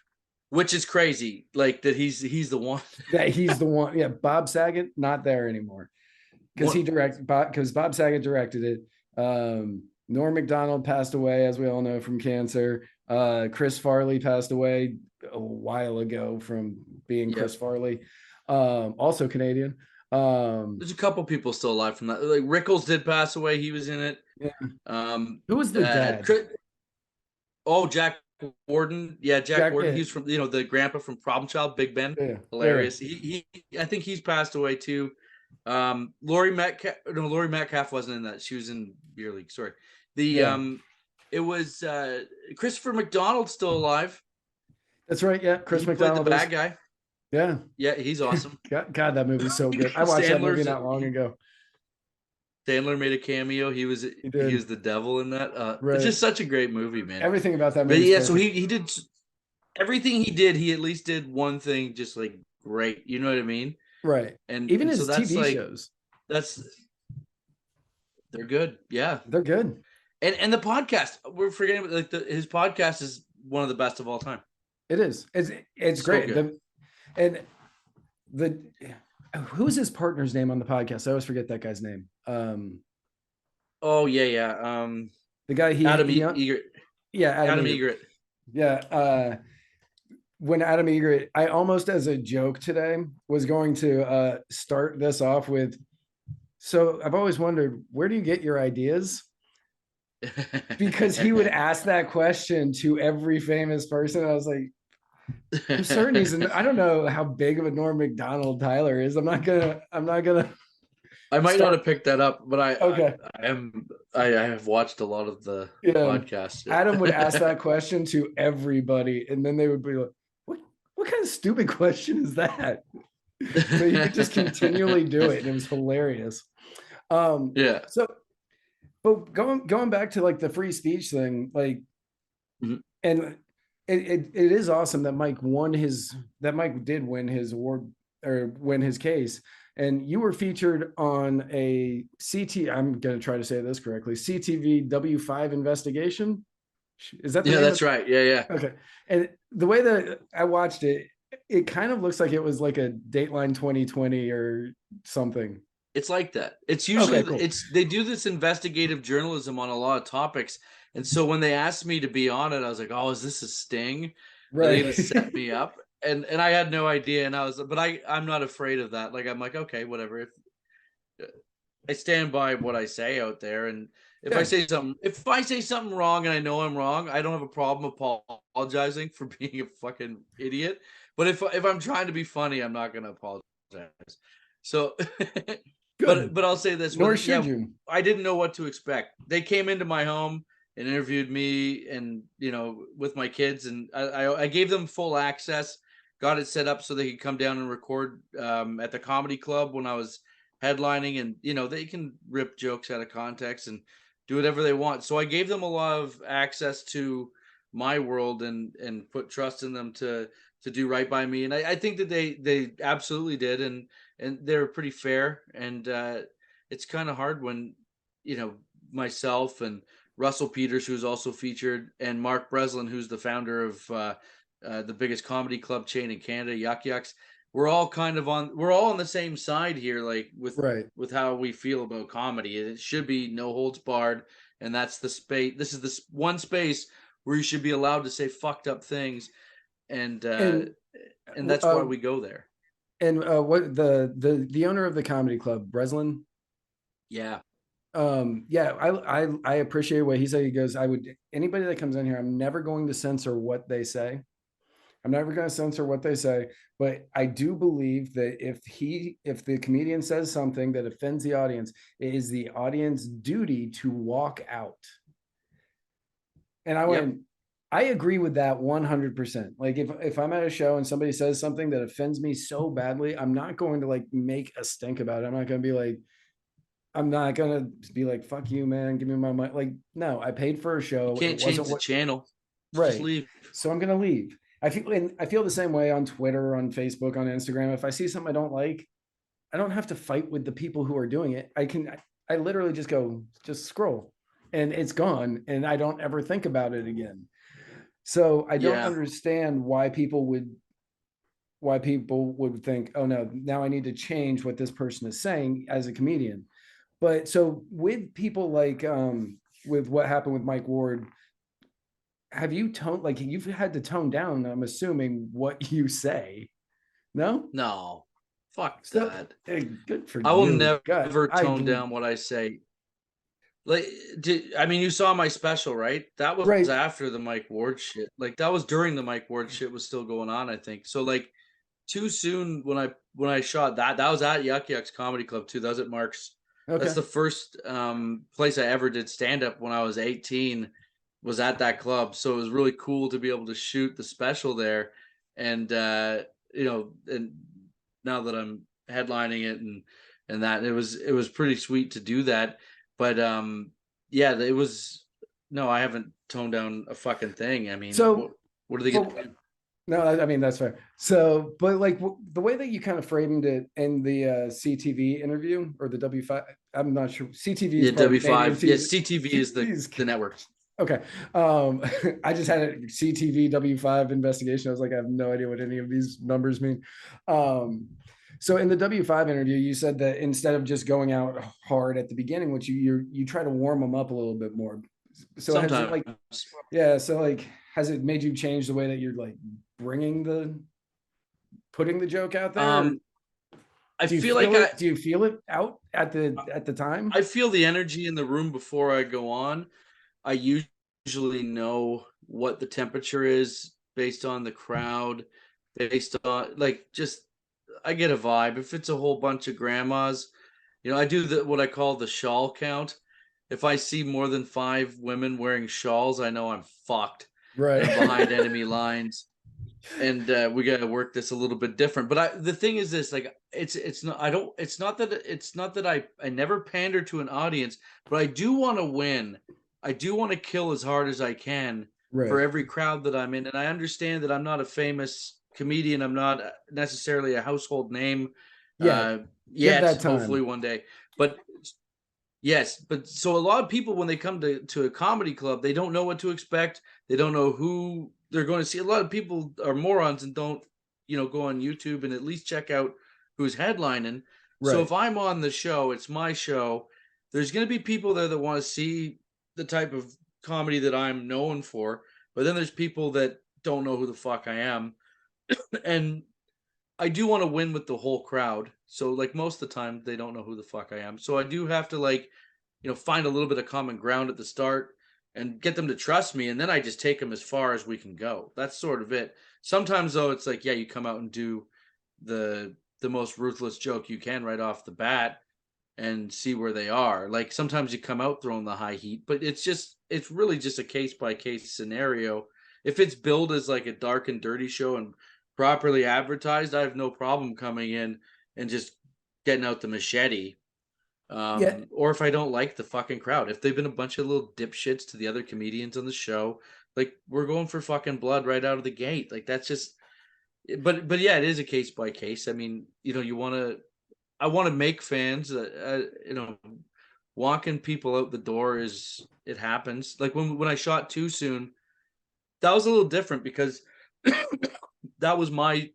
which is crazy. Like that he's the one. That he's the one. Yeah, Bob Saget not there anymore because he directed because Bob Saget directed it. Norm Macdonald passed away, as we all know, from cancer. Chris Farley passed away a while ago from being Chris Farley, also Canadian. There's a couple people still alive from that. Like Rickles did pass away. He was in it. Yeah. Who was the dad? Jack Warden. Yeah, Jack Warden. He's from the grandpa from Problem Child, Big Ben. Yeah. Hilarious. Yeah. He I think he's passed away too. Laurie Metcalf wasn't in that. She was in Beer League. Sorry. It was Christopher McDonald still alive. That's right. Yeah, Chris McDonald, played the bad guy. Yeah, yeah, he's awesome. God, that movie's so good. I watched that movie not long ago. Sandler made a cameo. He was the devil in that. Right. It's just such a great movie, man. Everything about that movie. But yeah, so he did everything he did. He at least did one thing just like great. You know what I mean? Right. And even his TV shows. They're good. Yeah, they're good. And the podcast, we're forgetting his podcast is one of the best of all time. It is. It's so great. Who's his partner's name on the podcast? I always forget that guy's name. Oh yeah. The guy Adam Egret. Yeah, Adam Egret. Yeah. When Adam Egret, I almost as a joke today was going to start this off with. So I've always wondered, where do you get your ideas? Because he would ask that question to every famous person. I was like, I'm certain I don't know how big of a Norm Macdonald Tyler is. I'm not gonna. I might not have picked that up, but I have watched a lot of the podcasts. Adam would ask that question to everybody, and then they would be like, what kind of stupid question is that? So you could just continually do it, and it was hilarious. So, but going back to like the free speech thing, like, and it is awesome that Mike did win his award or win his case, and you were featured on a I'm going to try to say this correctly, CTV W5 investigation. Is that the name? That's right. Yeah. Okay. And the way that I watched it, it kind of looks like it was like a Dateline 2020 or something. It's like that. It's usually cool. They do this investigative journalism on a lot of topics, and so when they asked me to be on it, I was like, "Oh, is this a sting? Right? Are they going to set me up?" And I had no idea, and I'm not afraid of that. Like I'm like, okay, whatever. If I stand by what I say out there, and if I say something wrong, and I know I'm wrong, I don't have a problem apologizing for being a fucking idiot. But if I'm trying to be funny, I'm not going to apologize. So. But I'll say this. Nor should you. I didn't know what to expect. They came into my home and interviewed me and, with my kids. And I gave them full access, got it set up so they could come down and record at the comedy club when I was headlining. And, they can rip jokes out of context and do whatever they want. So I gave them a lot of access to my world and put trust in them to do right by me. And I think that they absolutely did. And they were pretty fair. And it's kind of hard when, myself and Russell Peters, who's also featured, and Mark Breslin, who's the founder of the biggest comedy club chain in Canada, Yuck Yucks. We're all on the same side here, like with how we feel about comedy. It should be no holds barred. And that's the space. This is the one space where you should be allowed to say fucked up things. And that's why we go there. And what the owner of the comedy club, Breslin? Yeah. I appreciate what he said. He goes, anybody that comes in here, I'm never going to censor what they say. But I do believe that if the comedian says something that offends the audience, it is the audience's duty to walk out. And I went, I agree with that 100%. Like if I'm at a show and somebody says something that offends me so badly, I'm not going to like make a stink about it. I'm not going to be like, fuck you, man. Give me my money. Like, no, I paid for a show. You can't change the channel. Right. Just leave. So I'm going to leave. I feel the same way on Twitter, on Facebook, on Instagram. If I see something I don't like, I don't have to fight with the people who are doing it. I literally just scroll and it's gone. And I don't ever think about it again. So I don't Yeah. understand why people would think, oh no, now I need to change what this person is saying as a comedian. But so with people like with what happened with Mike Ward, have you toned like you've had to tone down, I'm assuming, what you say? No? No. Fuck So that. good for I will you. God, never tone down what I say. Like, I mean, you saw my special, right? That was right. after the Mike Ward shit. Like, that was during the Mike Ward shit was still going on, I think. So, like, too soon when I shot that. That was at Yuck Yucks Comedy Club too. That was at Mark's. That's Okay. the first place I ever did stand up when I was 18. Was at that club, so it was really cool to be able to shoot the special there, and and now that I'm headlining it and that it was pretty sweet to do that. But yeah, it was no, I haven't toned down a fucking thing. I mean, So what are they gonna but do? no, I mean that's fair. So, but like the way that you kind of framed it in the CTV interview or the W5, I'm not sure. CTV is Yeah, part of Canadian W5. Yeah, TV. CTV is CTV the network. okay. I just had a CTV W5 investigation. I was like, I have no idea what any of these numbers mean. Um, so in the W5 interview, you said that instead of just going out hard at the beginning, which you try to warm them up a little bit more. So has it Sometimes. like yeah, so like has it made you change the way that you're like bringing the putting the joke out there? Or Um, I do you feel like feel it? Do you feel it out at the time? I feel the energy in the room before I go on. I usually know what the temperature is based on the crowd, based on like just I get a vibe. If it's a whole bunch of grandmas, I do what I call the shawl count. If I see more than 5 women wearing shawls, I know I'm fucked and Right. I'm behind enemy lines. And we got to work this a little bit different. But the thing is this, like, it's not. I don't. It's not that I never pander to an audience, but I do want to win. I do want to kill as hard as I can for Right. every crowd that I'm in, and I understand that I'm not a famous comedian. I'm not necessarily a household name Yeah. Give yet. that Hopefully time. one day, but yes, but so a lot of people when they come to a comedy club, they don't know what to expect. They don't know who they're going to see. A lot of people are morons and don't, go on YouTube and at least check out who's headlining. So Right. if I'm on the show, it's my show. There's going to be people there that want to see the type of comedy that I'm known for, but then there's people that don't know who the fuck I am. And I do want to win with the whole crowd. So like most of the time they don't know who the fuck I am. So I do have to like, find a little bit of common ground at the start and get them to trust me and then I just take them as far as we can go. That's sort of it. Sometimes though it's like, yeah, you come out and do the most ruthless joke you can right off the bat and see where they are. Like sometimes you come out throwing the high heat, but it's really just a case by case scenario. If it's billed as like a dark and dirty show and properly advertised, I have no problem coming in and just getting out the machete. Yeah. Or if I don't like the fucking crowd, if they've been a bunch of little dipshits to the other comedians on the show, like we're going for fucking blood right out of the gate. Like that's just, but yeah, it is a case by case. I mean, I want to make fans. Walking people out the door it happens. Like when I shot Too Soon, that was a little different because that was my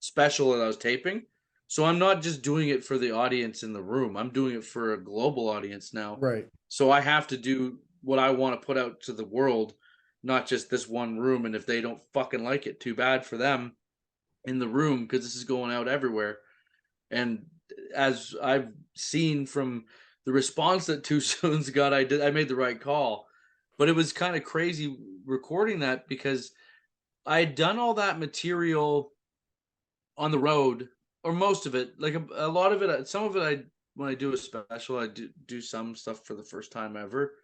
special that I was taping. So I'm not just doing it for the audience in the room. I'm doing it for a global audience now. Right. So I have to do what I want to put out to the world, not just this one room. And if they don't fucking like it, too bad for them in the room because this is going out everywhere. And as I've seen from the response that Too Soon's got, I made the right call. But it was kind of crazy recording that because I had done all that material on the road, or most of it. Like a lot of it, some of it, I when I do a special, I do some stuff for the first time ever.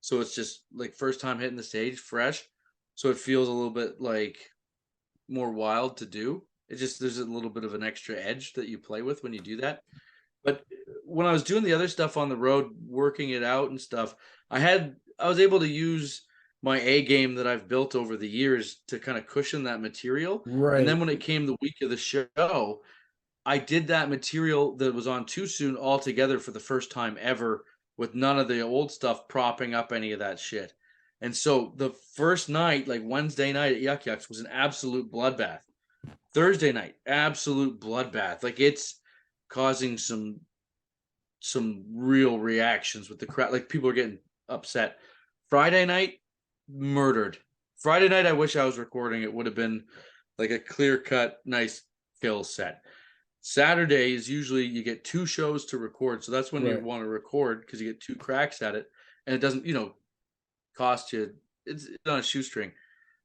So it's just like first time hitting the stage, fresh. So it feels a little bit like more wild to do. It just there's a little bit of an extra edge that you play with when you do that. But when I was doing the other stuff on the road, working it out and stuff, I was able to use my A game that I've built over the years to kind of cushion that material. And then Right. when it came the week of the show, I did that material that was on Too Soon all together for the first time ever with none of the old stuff propping up any of that shit. And so the first night, like Wednesday night at Yuck Yucks, was an absolute bloodbath. Thursday night, absolute bloodbath. Like it's causing some real reactions with the crowd. Like people are getting upset. Friday night, murdered. Friday night, I wish I was recording. It would have been like a clear cut, nice kill set. Saturday is usually you get 2 shows to record, so that's when you Right. want to record because you get 2 cracks at it, and it doesn't, cost you. It's on a shoestring.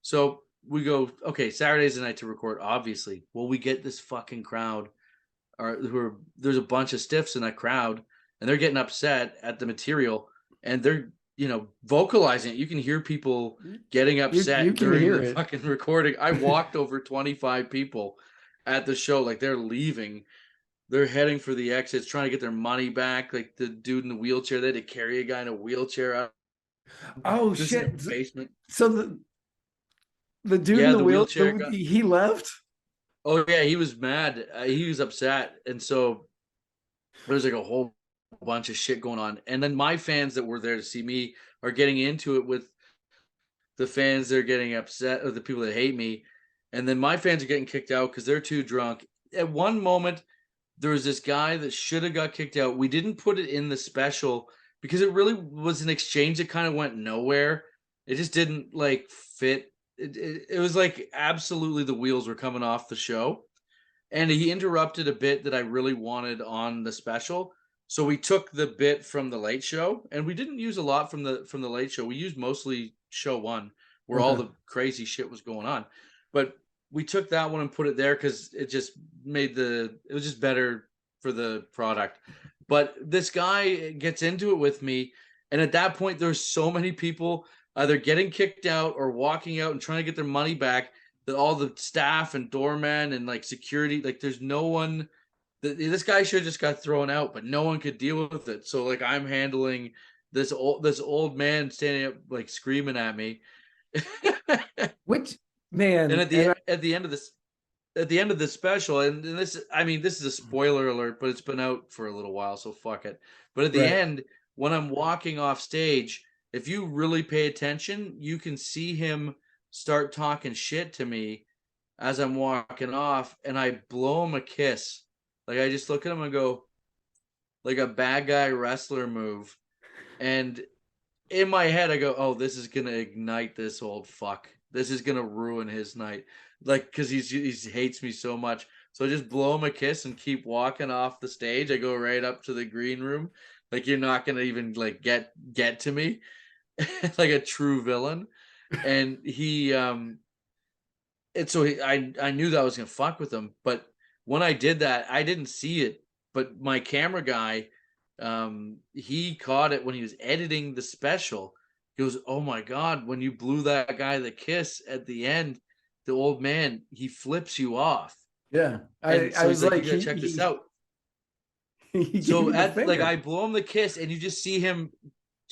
So we go, okay, Saturday's the night to record. Obviously, well, we get this fucking crowd, or there's a bunch of stiffs in that crowd, and they're getting upset at the material, and they're vocalizing it. You can hear people getting You upset can during hear the it. fucking recording. I walked over 25 people at the show, like they're leaving. They're heading for the exits, trying to get their money back. Like the dude in the wheelchair, they had to carry a guy in a wheelchair out. Oh This is in a shit! basement. So the dude in Yeah, the the wheel, wheelchair guy. he left. Oh yeah, he was mad. He was upset, and so there's like a whole bunch of shit going on. And then my fans that were there to see me are getting into it with the fans that are getting upset, or the people that hate me. And then my fans are getting kicked out because they're too drunk. At one moment, there was this guy that should have got kicked out. We didn't put it in the special because it really was an exchange that kind of went nowhere. It just didn't like fit. It was like absolutely the wheels were coming off the show, and he interrupted a bit that I really wanted on the special. So we took the bit from the Late Show, and we didn't use a lot from the Late Show. We used mostly show 1, where all Okay. the crazy shit was going on. But we took that one and put it there because it just it was just better for the product. But this guy gets into it with me, and at that point, there's so many people either getting kicked out or walking out and trying to get their money back, that all the staff and doorman and like security, like there's no one. This guy should have just got thrown out, but no one could deal with it. So like I'm handling this old man standing up like screaming at me. Which And man? And at the end of the special, and this, I mean, this is a spoiler alert, but it's been out for a little while, so fuck it. But at the right. end, when I'm walking off stage, if you really pay attention, you can see him start talking shit to me as I'm walking off, and I blow him a kiss. Like I just look at him and go, like a bad guy wrestler move. And in my head, I go, "Oh, this is gonna ignite this old fuck. This is gonna ruin his night." Like, because he hates me so much. So I just blow him a kiss and keep walking off the stage. I go right up to the green room. Like you're not gonna even like get to me, like a true villain. And I knew that I was gonna fuck with him. But when I did that, I didn't see it. But my camera guy, he caught it when he was editing the special. He goes, "Oh my god, when you blew that guy the kiss at the end, the old man, he flips you off." Yeah. And I so he's was like, like "You gotta check this out." he gave So you the at like finger. I blow him the kiss, and you just see him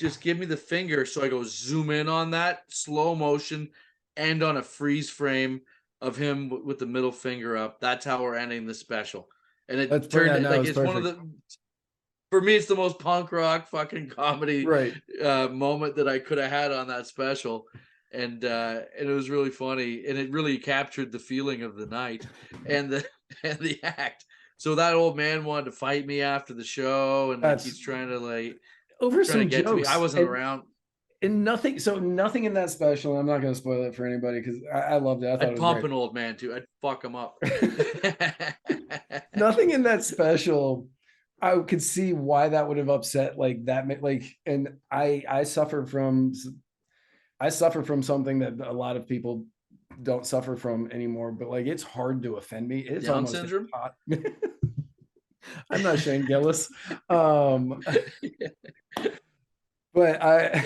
just give me the finger. So I go zoom in on that slow motion, and on a freeze frame of him with the middle finger up. That's how we're ending the special. And That's it yeah, turned no, like it's it's one of perfect. the for me, it's the most punk rock fucking comedy Right. moment that I could have had on that special. And it was really funny, and it really captured the feeling of the night and the and the act. So that old man wanted to fight me after the show, and like That's he's over trying to some get to me. I jokes wasn't around. and nothing. So nothing in that special. I'm not going to spoil it for anybody because I loved it. I thought it I'd was pump great. an old man too. I'd fuck him up. Nothing in that special. I could see why that would have upset like that. Like, and I suffer from something that a lot of people don't suffer from anymore. But like, it's hard to offend me. It's Down almost syndrome. hot. I'm not Shane Gillis, um, but I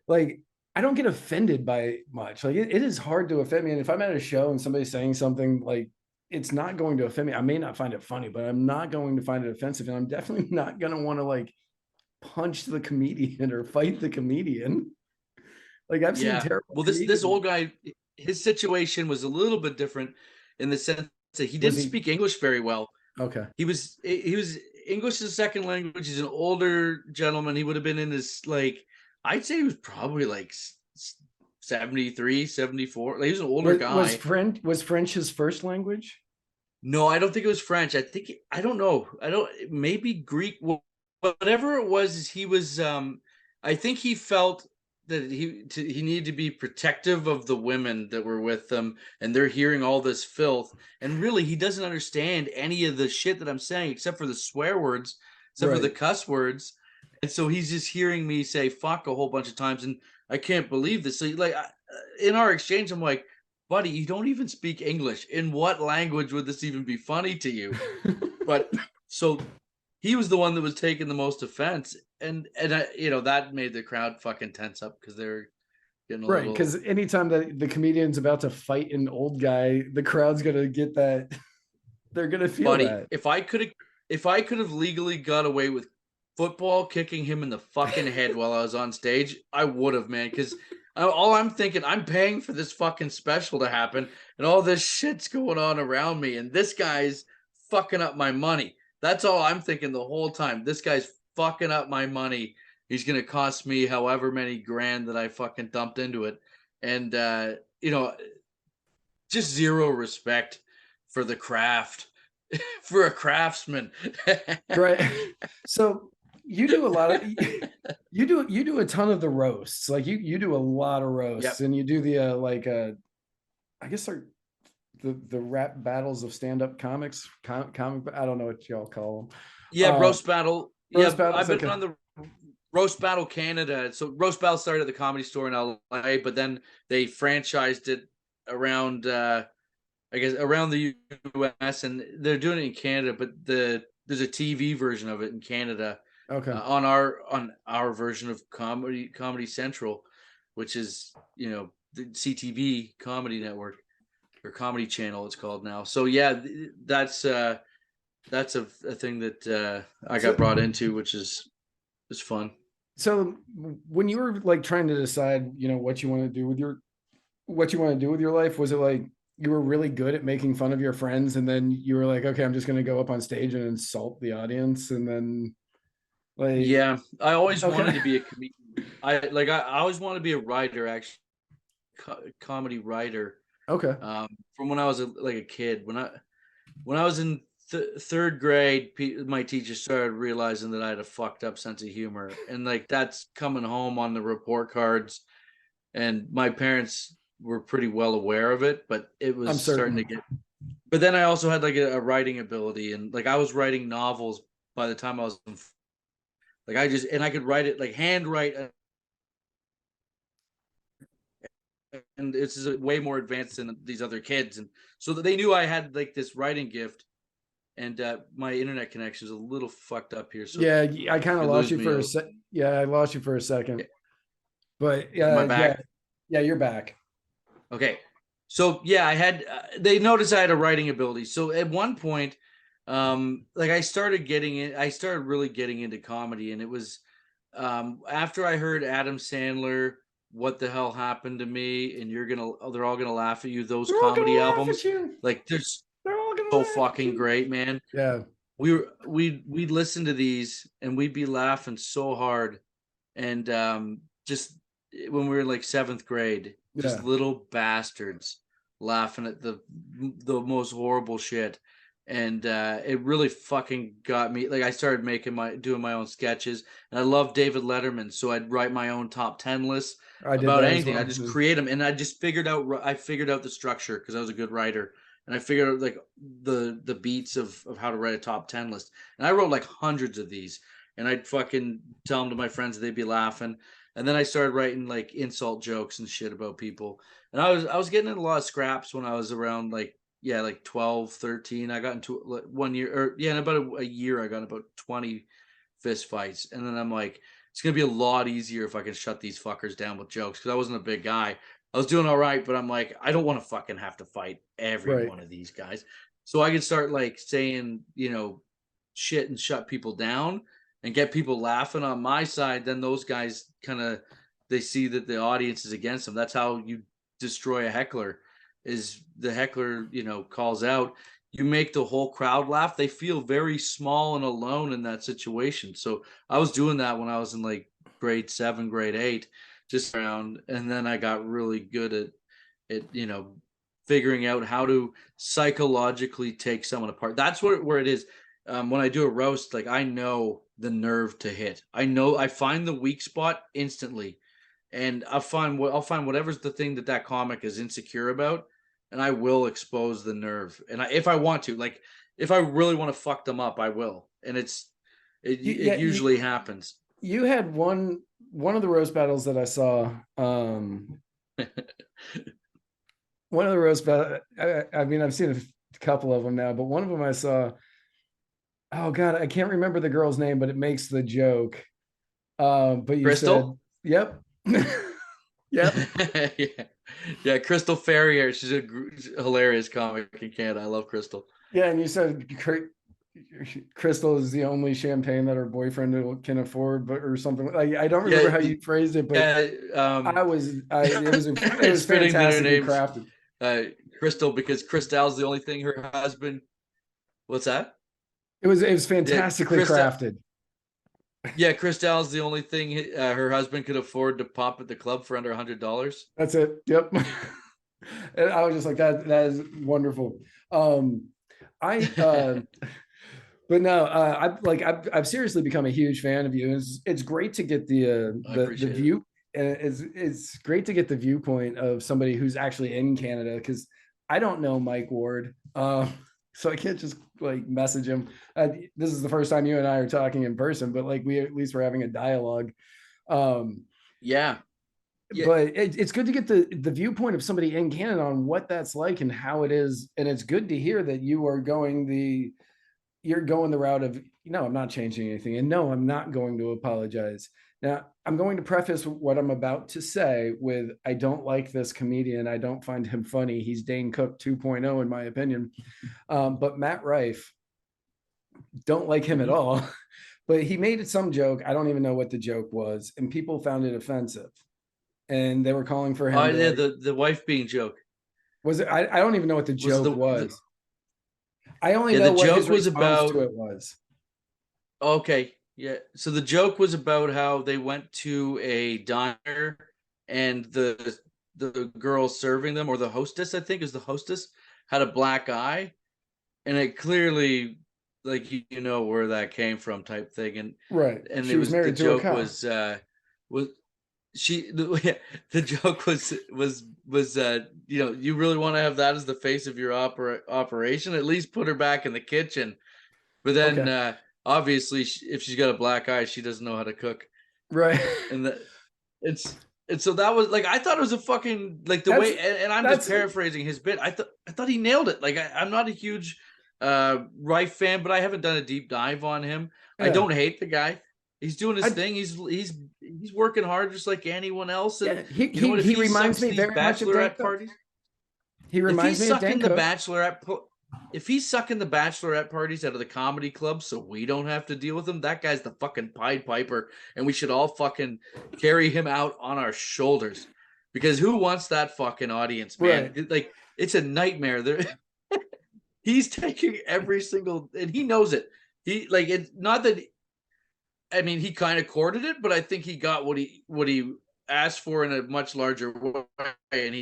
like I don't get offended by much. Like it is hard to offend me. And if I'm at a show and somebody's saying something like it's not going to offend me, I may not find it funny, but I'm not going to find it offensive. And I'm definitely not going to want to like punch the comedian or fight the comedian. Like I've seen Yeah. terrible Well, this comedians. old guy, his situation was a little bit different in the sense that he Was didn't he speak English very well. okay? He was English as a second language. He's an older gentleman. He would have been in his like I'd say he was probably like 73, 74. Like, he was an older Was guy. French his first language? No, I don't think it was French. I don't know. I don't, maybe Greek. Whatever it was, is he was. I think he felt that he needed to be protective of the women that were with them, and they're hearing all this filth. And really, he doesn't understand any of the shit that I'm saying, except for the swear words, except for the Right. cuss words. And so he's just hearing me say "fuck" a whole bunch of times, and I can't believe this. So, like, in our exchange, I'm like, buddy, you don't even speak English. In what language would this even be funny to you? But so he was the one that was taking the most offense, and that made the crowd fucking tense up because they're getting a Right, little. because anytime that the comedian's about to fight an old guy, the crowd's gonna get that. They're gonna feel Buddy, that. if I could have legally got away with football kicking him in the fucking head while I was on stage, I would have, man. Because all I'm thinking, I'm paying for this fucking special to happen, and all this shit's going on around me, and this guy's fucking up my money. That's all I'm thinking the whole time. This guy's fucking up my money. He's gonna cost me however many grand that I fucking dumped into it, and just zero respect for the craft, for a craftsman. Right. So you do a lot of you do a ton of the roasts. Like you do a lot of roasts, Yep. and you do the I guess they're the rap battles of stand-up comics, comic, I don't know what y'all call them. Yeah, roast battle. Roast Yeah, I've battles, been okay. on the roast battle Canada. So roast battle started at the Comedy Store in LA, but then they franchised it around I guess around the US, and they're doing it in Canada, but there's a TV version of it in Canada, Okay. on our version of Comedy Central, which is the CTV Comedy Network, or Comedy Channel it's called now. So yeah, that's a thing that I got So brought into, which is fun. so when you were like trying to decide, what you want to do with your life, was it like you were really good at making fun of your friends, and then you were like, okay, I'm just going to go up on stage and insult the audience, and then like, Yeah, I always okay. wanted to be a comedian. I always wanted to be a writer, actually, comedy writer. Okay. From when I was like a kid, when I was in third grade, my teacher started realizing that I had a fucked up sense of humor, and like that's coming home on the report cards. And my parents were pretty well aware of it, but it I'm was starting to certain. get. But then I also had like a writing ability, and like I was writing novels by the time I was like I could write it, like handwrite, and this is way more advanced than these other kids, and so that they knew I had like this writing gift. And my internet connection is a little fucked up here, so Yeah, I kind if of you lost lose you me, for a sec. Yeah, I lost you for a second, but am I yeah, back? yeah, you're back. Okay. So yeah, they noticed I had a writing ability. So at one point, like I started really getting into comedy, and it was after I heard Adam Sandler, "What the Hell Happened to Me," and they're all gonna laugh at you. Those They're all comedy gonna laugh at albums, you. like they're They're all gonna so laugh at fucking you. great, man. Yeah, We'd listen to these, and we'd be laughing so hard, and just when we were in like seventh grade, just yeah. little bastards laughing at the most horrible shit. And it really fucking got me. Like I started doing my own sketches, and I love David Letterman, so I'd write my own top 10 lists I did about that as anything. I well. just create them, and I figured out the structure because I was a good writer, and I figured out like the beats of how to write a top 10 list. And I wrote like hundreds of these, and I'd fucking tell them to my friends, and they'd be laughing. And then I started writing like insult jokes and shit about people. And I was getting in a lot of scraps when I was around like, yeah, like 12, 13. I got into like 1 year, or yeah, in about a year I got about 20 fist fights. And then I'm like, it's gonna be a lot easier if I can shut these fuckers down with jokes, because I wasn't a big guy. I was doing all right, but I'm like, I don't want to fucking have to fight every Right. one of these guys. So I could start like saying, shit and shut people down and get people laughing on my side. Then those guys kind of, they see that the audience is against them. That's how you destroy a heckler. Is the heckler, calls out, you make the whole crowd laugh. They feel very small and alone in that situation. So I was doing that when I was in like grade 7, grade 8, just around, and then I got really good at figuring out how to psychologically take someone apart. That's where it is. When I do a roast, like I know the nerve to hit. I find the weak spot instantly, and I'll find whatever's the thing that comic is insecure about, and I will expose the nerve. And if I want to, like if I really want to fuck them up, I will. And it Yeah, usually happens. you had one of the roast battles that I saw. One of the roast battles. I mean, I've seen a couple of them now, but one of them I saw. Oh God, I can't remember the girl's name, but it makes the joke. But you said, Crystal? "Yep, yep." Yeah, Crystal Ferrier. She's a hilarious comic in Canada. I love Crystal. Yeah, and you said Crystal is the only champagne that her boyfriend can afford, but or something. Like I don't remember how you phrased it, but it was fitting that her fantastically name's crafted. Crystal, because Crystal's the only thing her husband. What's that? It was fantastically crafted. Yeah, Crystal's the only thing her husband could afford to pop at the club for under $100. That's it. Yep. And I was just like, that is wonderful. But no, I've seriously become a huge fan of you. It's great to get the view. It's great to get the viewpoint of somebody who's actually in Canada, because I don't know Mike Ward, so I can't just like message him. This is the first time you and I are talking in person, but like we at least we're having a dialogue. Yeah. But it's good to get the viewpoint of somebody in Canada on what that's like and how it is. And it's good to hear that you're going the route of, I'm not changing anything. And no, I'm not going to apologize. Now, I'm going to preface what I'm about to say with, I don't like this comedian. I don't find him funny. He's Dane Cook 2.0 in my opinion. But Matt Rife, don't like him at all. But he made some joke. I don't even know what the joke was. And people found it offensive. And they were calling for him. Oh, yeah, the wife being joke. Was it? I don't even know what the joke was. I only know the what joke his was about. To it was. Okay, yeah. So the joke was about how they went to a diner and the girl serving them, or the hostess, I think is the hostess, had a black eye, and it clearly, like where that came from, type thing. And right, and she was married to a cop. The joke was you really want to have that as the face of your operation, at least put her back in the kitchen. But then obviously if she's got a black eye, she doesn't know how to cook, right? And so that was like, I thought it was a fucking, like, the way, and I'm just paraphrasing his bit. I thought he nailed it. Like I'm not a huge Rife fan, but I haven't done a deep dive on him. Yeah. I don't hate the guy. He's doing his thing. He's working hard just like anyone else. And he reminds me very much of Bachelorette parties. He reminds me of Dan Cook. If he's sucking the Bachelorette parties out of the comedy club so we don't have to deal with him, that guy's the fucking Pied Piper, and we should all fucking carry him out on our shoulders. Because who wants that fucking audience, man? Right. Like, it's a nightmare. He's taking every single, and he knows it. It's not that. I mean, he kind of courted it, but I think he got what he asked for in a much larger way. And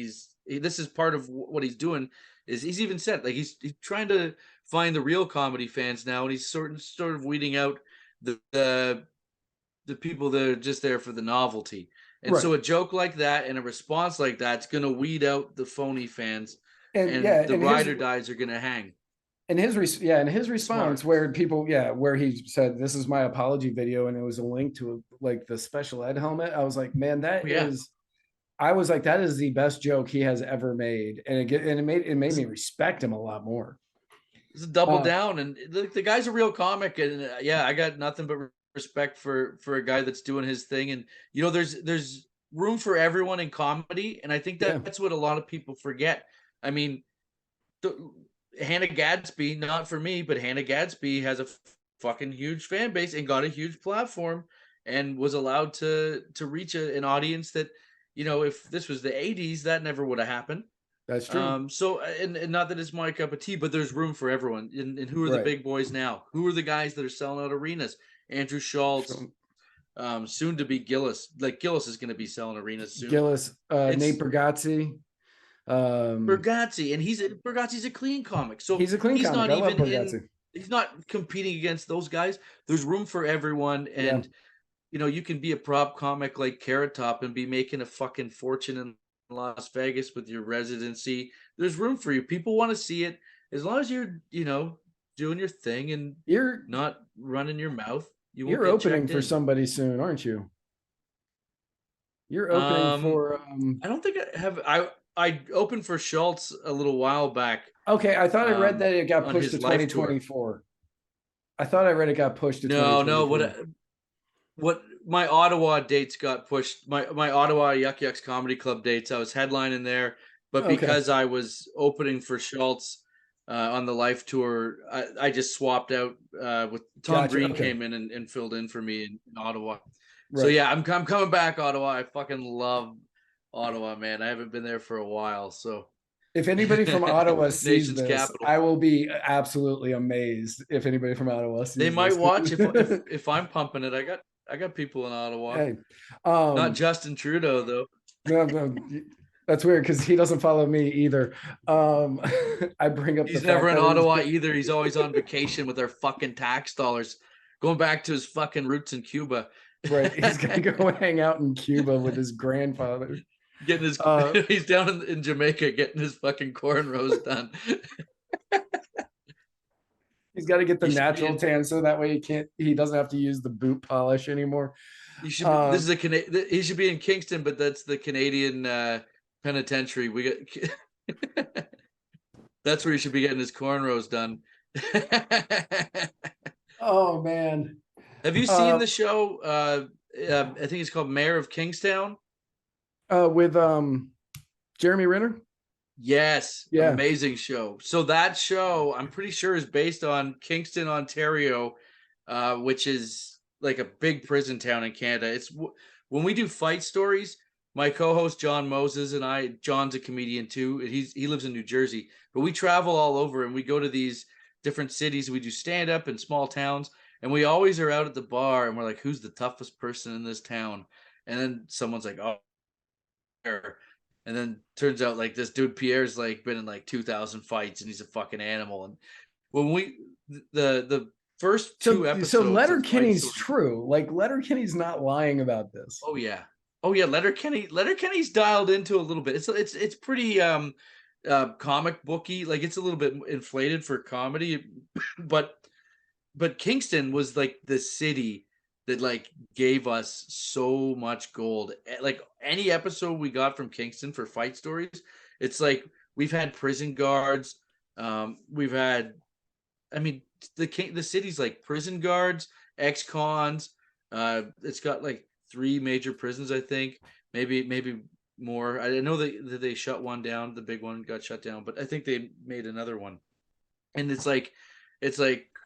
this is part of what he's doing. Is he's even said, like, he's trying to find the real comedy fans now, and he's sort of weeding out the people that are just there for the novelty. And so a joke like that and a response like that's going to weed out the phony fans, and the ride or dies are going to hang. And his response, where people, where he said, "This is my apology video," and it was a link to like the special ed helmet. I was like, man, I was like, that is the best joke he has ever made, and it made me respect him a lot more. It's a double down, and the guy's a real comic, and I got nothing but respect for a guy that's doing his thing. And there's room for everyone in comedy, and I think that's what a lot of people forget. I mean, Hannah Gadsby, not for me, but Hannah Gadsby has a fucking huge fan base and got a huge platform and was allowed to reach an audience that, if this was the 80s, that never would have happened. That's true. So, and not that it's my cup of tea, but there's room for everyone. And who are the big boys now? Who are the guys that are selling out arenas? Andrew Schultz, soon to be Gillis. Like Gillis is going to be selling arenas soon. Gillis, Nate It's Bargatze. Bergazzi, and Bergazzi's a clean comic, so He's a clean he's comic. not I love even in. Bargatze. He's not competing against those guys. There's room for everyone, Yeah. and you can be a prop comic like Carrot Top and be making a fucking fortune in Las Vegas with your residency. There's room for you. People want to see it as long as you're, doing your thing and You're not running your mouth. You won't you're get opening checked for in. somebody soon, aren't you? You're opening Um, for I don't think I have. I opened for Schultz a little while back. Okay, I thought I read that it got On pushed to his life tour. 2024. I thought I read it got pushed to No. 2024. What my Ottawa dates got pushed. My Ottawa Yuck Yucks Comedy Club dates. I was headlining there, but Okay. because I was opening for Schultz on the life tour, I just swapped out with Tom Gotcha. Green Okay. came in and filled in for me in Ottawa. So Right. yeah, I'm coming back, Ottawa. I fucking love Ottawa, man. I haven't been there for a while, so If anybody from Ottawa sees nation's this, capital. I will be absolutely amazed if anybody from Ottawa They sees might this. watch if I'm pumping it. I got people in Ottawa. Hey, Not Justin Trudeau though. no, that's weird because he doesn't follow me either. I bring up the He's fact never in that it is Ottawa either. He's always on vacation with our fucking tax dollars, going back to his fucking roots in Cuba. right. He's gonna go hang out in Cuba with his grandfather. Getting his he's down in Jamaica getting his fucking cornrows done. He's got to get the You should natural tan so that way he doesn't have to use the boot polish anymore. You should be, this is a he should be in Kingston, but that's the Canadian penitentiary. We got that's where he should be getting his cornrows done. Oh man. Have you seen the show? I think it's called Mayor of Kingstown. With Jeremy Renner? Yes, Yeah. amazing show. So that show, I'm pretty sure, is based on Kingston, Ontario, which is like a big prison town in Canada. It's when we do fight stories. My co-host John Moses and I. John's a comedian too. He lives in New Jersey, but we travel all over and we go to these different cities. We do stand up in small towns, and we always are out at the bar and we're like, "Who's the toughest person in this town?" And then someone's like, "Oh." And then turns out like this dude Pierre's like been in like 2,000 fights and he's a fucking animal. And when the first two episodes, so Letterkenny's true. Like Letterkenny's not lying about this. Oh yeah, Letterkenny's dialed into a little bit. It's pretty comic booky. Like it's a little bit inflated for comedy, but Kingston was like the city that like gave us so much gold. Like any episode we got from Kingston for fight stories, it's like we've had prison guards. We've had, I mean, the city's like prison guards, ex-cons. It's got like 3 major prisons, I think. Maybe more. I know that they shut one down. The big one got shut down, but I think they made another one. And it's like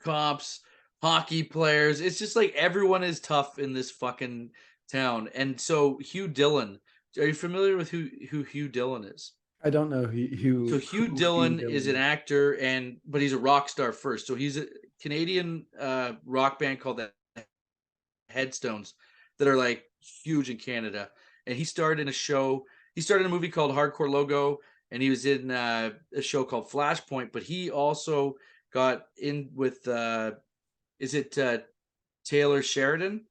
cops, hockey players. It's just like everyone is tough in this fucking town. And so Hugh Dillon, are you familiar with who Hugh Dillon is? I don't know who. So Hugh Dillon is an actor, but he's a rock star first. So he's a Canadian rock band called the Headstones that are like huge in Canada. And he starred in a show. He started in a movie called Hardcore Logo, and he was in a show called Flashpoint. But he also got in with is it Taylor Sheridan?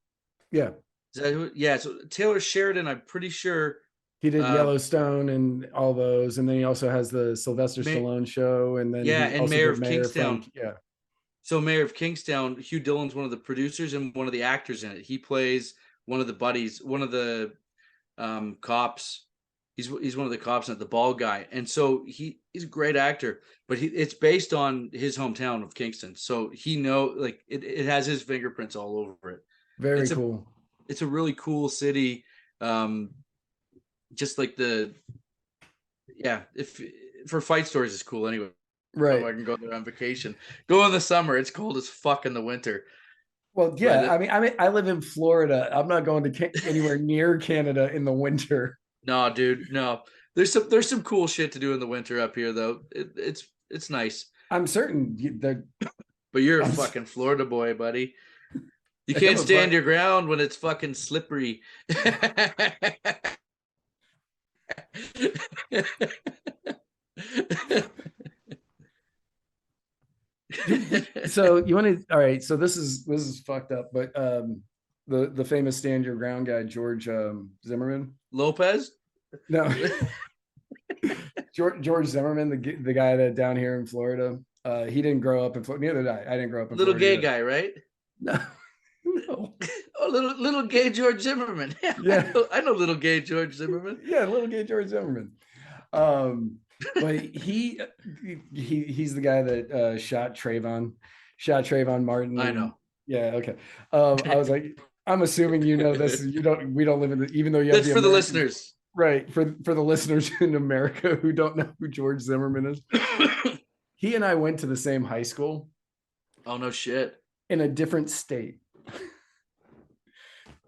Yeah. Is that who? Yeah. So Taylor Sheridan, I'm pretty sure he did Yellowstone and all those, and then he also has the Sylvester Stallone show, and then and Mayor of Kingstown. Yeah. So Mayor of Kingstown, Hugh Dillon's one of the producers and one of the actors in it. He plays one of the buddies, one of the cops. He's one of the cops, not the bald guy, and so he's a great actor. But it's based on his hometown of Kingston, so he it has his fingerprints all over it. Very cool. It's a really cool city. Just like if for fight stories, it's cool anyway. Right. So I can go there on vacation. Go in the summer. It's cold as fuck in the winter. Well, yeah. I live in Florida. I'm not going to anywhere near Canada in the winter. No, dude. No. There's some cool shit to do in the winter up here, though. It's nice. I'm certain that. But you're a fucking Florida boy, buddy. You I have can't a stand buddy. your ground when it's fucking slippery. So you want to? All right. So this is fucked up, but the famous stand your ground guy George Zimmerman. Lopez? No, George Zimmerman, the guy that down here in Florida. He didn't grow up in Florida. Neither did I. I didn't grow up in Little Florida gay either. guy, right? No, no. Oh, little gay George Zimmerman. Yeah, Yeah, I know little gay George Zimmerman. yeah. Little gay George Zimmerman. Um, but he's the guy that shot Trayvon Martin, I and know. yeah, okay. I was like, I'm assuming you know this. You don't. We don't live in the. Even though you have That's the for the American, listeners. right? For the listeners in America who don't know who George Zimmerman is, he and I went to the same high school Oh no shit. in a different state,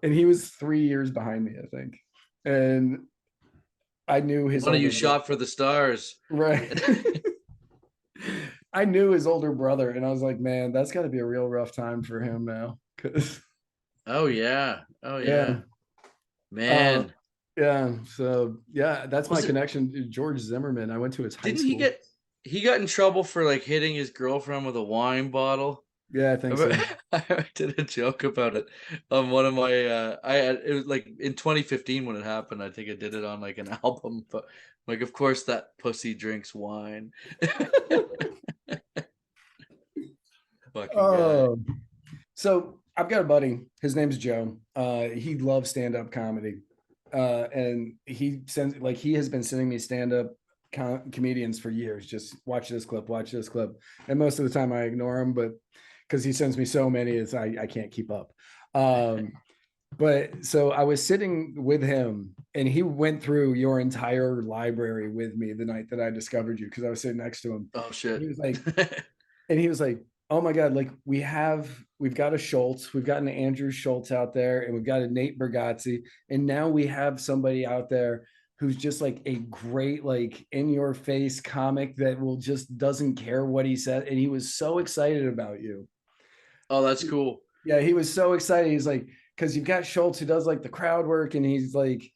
and he was 3 years behind me, I think, and I knew his One of you older brother. shot for the stars. Right. I knew his older brother, and I was like, man, that's got to be a real rough time for him now. Cause Oh yeah. Oh yeah. yeah, uh, Man. yeah. So yeah, that's my Was it connection to George Zimmerman. I went to his high didn't he school. get he got in trouble for like hitting his girlfriend with a wine bottle? Yeah, I think so. I did a joke about it on one of my I had it was like in 2015 when it happened. I think I did it on like an album, but like of course that pussy drinks wine. Fucking guy. Oh, so I've got a buddy. His name's Joe. He loves stand-up comedy, and he has been sending me stand-up comedians for years. Just watch this clip, watch this clip, and most of the time I ignore him, but because he sends me so many, I can't keep up. Um, but so I was sitting with him, and he went through your entire library with me the night that I discovered you because I was sitting next to him. Oh And shit. he was like, "Oh my god, like we've got a Schultz, we've got an Andrew Schultz out there, and we've got a Nate Bargatze, and now we have somebody out there who's just like a great like in your face comic that will just doesn't care what he said." And he was so excited about you. Oh, that's cool. Yeah, he was so excited. He's like, because you've got Schultz who does like the crowd work, and he's like,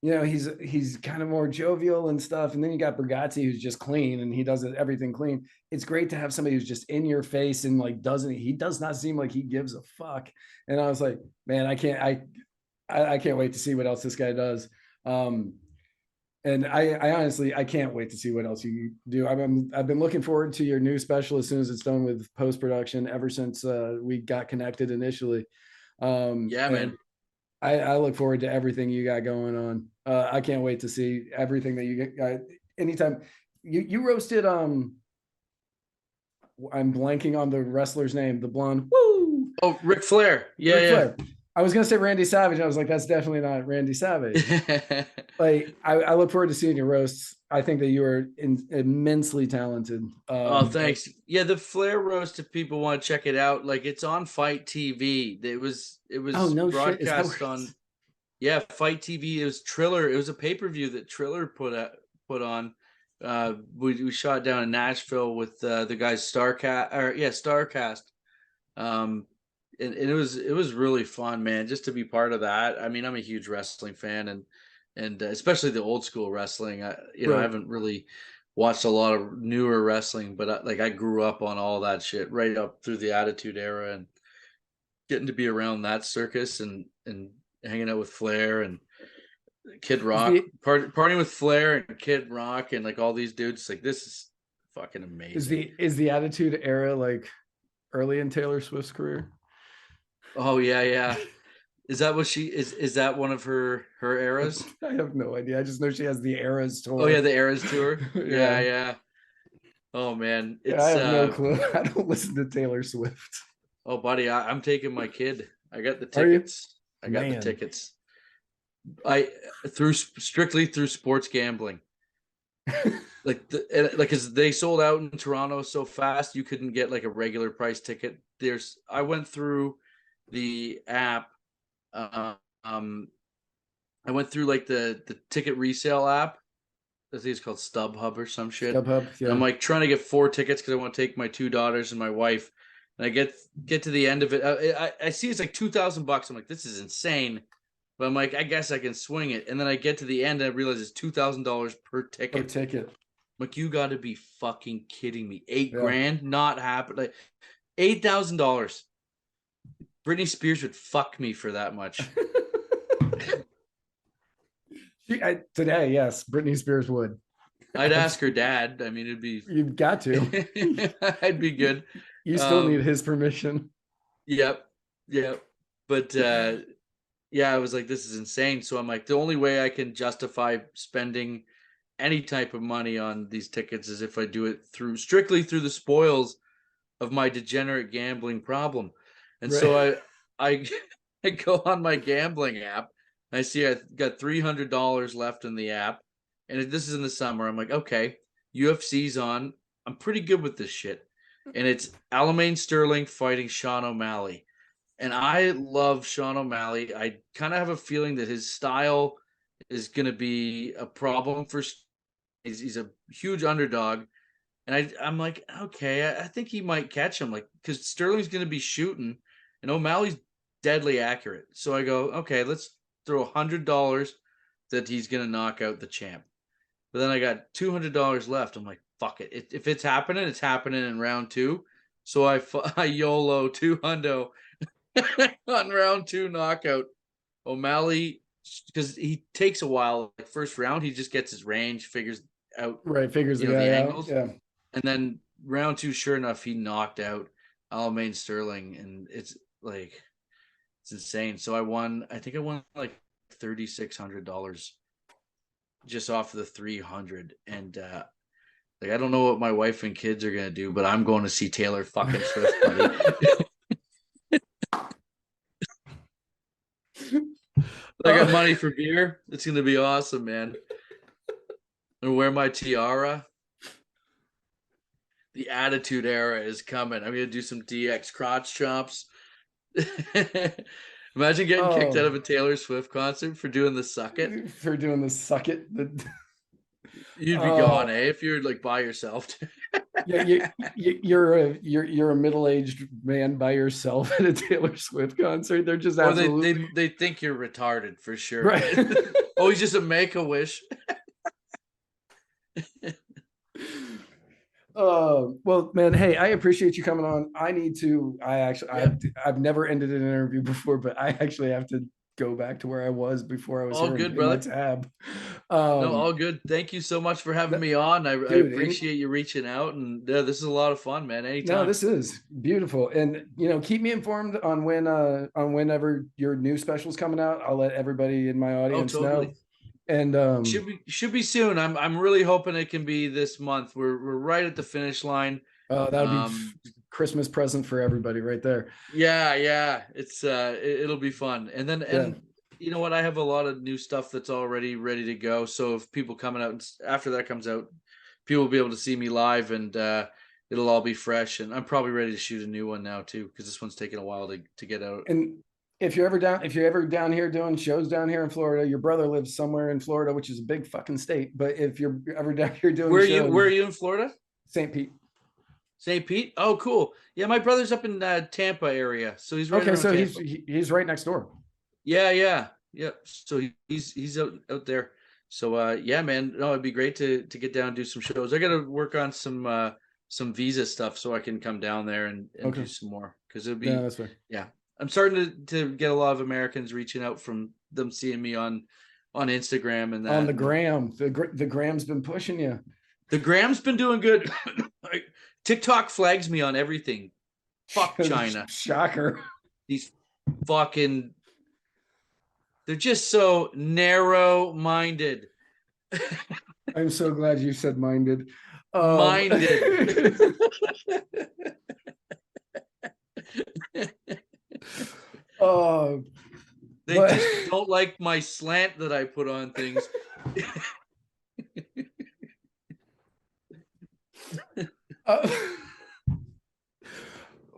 he's kind of more jovial and stuff. And then you got Brigazzi who's just clean and he does everything clean. It's great to have somebody who's just in your face and like he does not seem like he gives a fuck. And I was like, man, I can't wait to see what else this guy does. And I honestly I can't wait to see what else you do. I've been looking forward to your new special as soon as it's done with post production ever since we got connected initially. Yeah, And man. I look forward to everything you got going on. I can't wait to see everything that you get. Anytime you roasted, I'm blanking on the wrestler's name, the blonde. Woo, Oh, Ric Flair. Ric Yeah, Flair. I was gonna say Randy Savage. I was like, that's definitely not Randy Savage. yeah. Like, I look forward to seeing your roasts. I think that you are immensely talented. Oh, thanks. Yeah, the Flair roast. If people want to check it out, like it's on Fight TV. It Oh was no shit! Is that broadcast where on yeah Fight TV. It was Triller. It was a pay-per-view that Triller put on. We shot down in Nashville with the guys Starcast. Um, and it was really fun, man, just to be part of that. I mean, I'm a huge wrestling fan, and especially the old school wrestling. I right? haven't really watched a lot of newer wrestling, but like I grew up on all that shit right up through the Attitude Era, and getting to be around that circus and hanging out with Flair and Kid Is Rock, the partying with Flair and Kid Rock and like all these dudes. Like this is fucking is amazing. the Attitude Era like early in Taylor Swift's career? Oh yeah, yeah. Is that what she is? Is that one of her eras? I have no idea. I just know she has the Eras Oh yeah, tour. the Eras tour. Yeah, Yeah. yeah. Oh man, Yeah, I it's have no clue. I don't listen to Taylor Swift. oh buddy, I'm taking my kid. I got the Are you? tickets. I got the Man. tickets. I through strictly through sports gambling. Like cuz they sold out in Toronto so fast you couldn't get like a regular price ticket. I went through the app uh, um I went through like the ticket resale app. I think it's called StubHub or some shit. StubHub, And I'm yeah. like trying to get 4 tickets because I want to take my 2 daughters and my wife. And I get to the end of it. I see it's like $2,000. I'm like, this is insane. But I'm like, I guess I can swing it. And then I get to the end and I realize it's $2,000 per ticket. Per ticket. Like, you got to be fucking kidding me. $8 Yeah. grand, not happen. Like $8,000. Britney Spears would fuck me for that much. Today, yes, Britney Spears would. I'd ask her dad. I mean, it'd be. You've got to. I'd be good. You still need his permission. Yep. But yeah, I was like, this is insane. So I'm like, the only way I can justify spending any type of money on these tickets is if I do it strictly through the spoils of my degenerate gambling problem. And right. So I go on my gambling app. I see I got $300 left in the app, and this is in the summer. I'm like, okay, UFC's on. I'm pretty good with this shit. And it's Aljamain Sterling fighting Sean O'Malley. And I love Sean O'Malley. I kind of have a feeling that his style is going to be a problem for. He's a huge underdog. And I'm like, okay, I think he might catch him, like, because Sterling's going to be shooting, and O'Malley's deadly accurate. So I go, okay, let's throw $100 that he's going to knock out the champ. But then I got $200 left. I'm like, fuck it. If it's happening, it's happening in round 2. So I YOLO $200 on round 2 knockout. O'Malley, because he takes a while. Like, first round, he just gets his range, figures out. Right, figures the angles. Yeah. And then round 2, sure enough, he knocked out Aljamain Sterling, and it's insane. So I think I won like $3,600 just off of the 300. And like, I don't know what my wife and kids are gonna do, but I'm going to see Taylor fucking Swift, buddy. I got money for beer. It's gonna be awesome, man. I'm gonna wear my tiara. The Attitude Era is coming. I'm gonna do some DX crotch chops. Imagine getting kicked out of a Taylor Swift concert for doing the suck it. For doing the suck it. You'd be gone, eh? If you're like by yourself. Yeah, you're a middle-aged man by yourself at a Taylor Swift concert. They're just absolutely. They think you're retarded for sure. Right. Oh, he's just a Make-A-Wish. Well, man, hey, I appreciate you coming on. I've never ended an interview before, but I actually have to go back to where I was before I was all here good, in brother. my tab. No, all good. Thank you so much for having me on. I appreciate you reaching out, and this is a lot of fun, man. Anytime. No, this is beautiful, and keep me informed on whenever your new special's coming out. I'll let everybody in my audience know. And should be soon. I'm really hoping it can be this month. We're right at the finish line. That would be Christmas present for everybody right there. Yeah. It's it'll be fun. And then you know what? I have a lot of new stuff that's already ready to go. So if people coming out after that comes out, people will be able to see me live, and it'll all be fresh. And I'm probably ready to shoot a new one now too, because this one's taking a while to get out. And if you're ever down here doing shows down here in Florida, your brother lives somewhere in Florida, which is a big fucking state. But if you're ever down here doing where are you in Florida? St. Pete. St. Pete? Oh, cool. Yeah, my brother's up in Tampa area, so he's right. Okay, so he's right next door. Yeah. So he's out there. So yeah, man. No, it'd be great to get down and do some shows. I got to work on some visa stuff so I can come down there and do some more, because it'd be that's fair. Yeah. I'm starting to get a lot of Americans reaching out from them seeing me on Instagram and that. On the gram. The gram's been pushing you. The gram's been doing good. TikTok flags me on everything. Fuck China. Shocker. These fucking, they're just so narrow-minded. I'm so glad you said minded. Minded. They just don't like my slant that I put on things.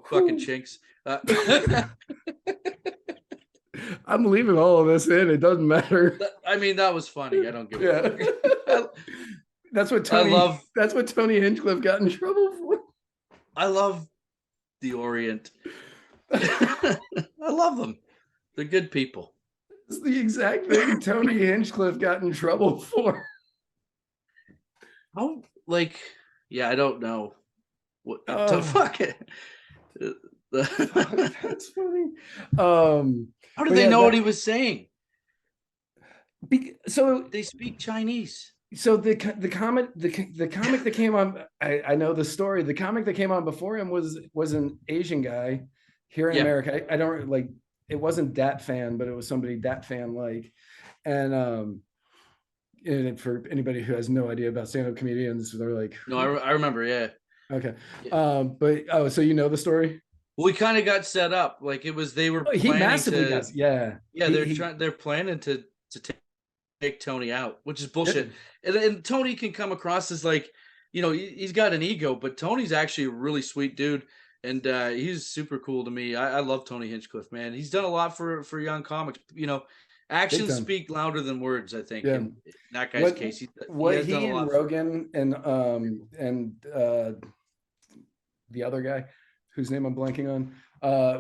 Fucking chinks. I'm leaving all of this in. It doesn't matter. I mean, that was funny. I don't give a fuck. That's what Tony Hinchcliffe got in trouble for. I love the Orient. I love them. They're good people. It's the exact thing Tony Hinchcliffe got in trouble for. Oh, like, yeah, I don't know what the Oh, fuck. that's funny. How did But they yeah, know what he was saying? so They speak Chinese. the comic that came on, I know the story. The comic that came on before him was an Asian guy here in Yeah. America. I don't like, it wasn't Dat Fan, but it was somebody Dat Fan like. And for anybody who has no idea about stand-up comedians, they're like, No, who the I remember. Yeah. okay. Yeah. But oh, so you know the story? We kind of got set up like it was. They were Oh, he planning massively to. does. Yeah. Yeah, they're planning to take Tony out, which is bullshit. And Tony can come across as like, he's got an ego, but Tony's actually a really sweet dude, and he's super cool to me. I love Tony Hinchcliffe, man. He's done a lot for young comics. Big Actions time. speak louder than words. I think Yeah. in that guy's case, he has done a He and lot. Rogan and the other guy whose name I'm blanking on,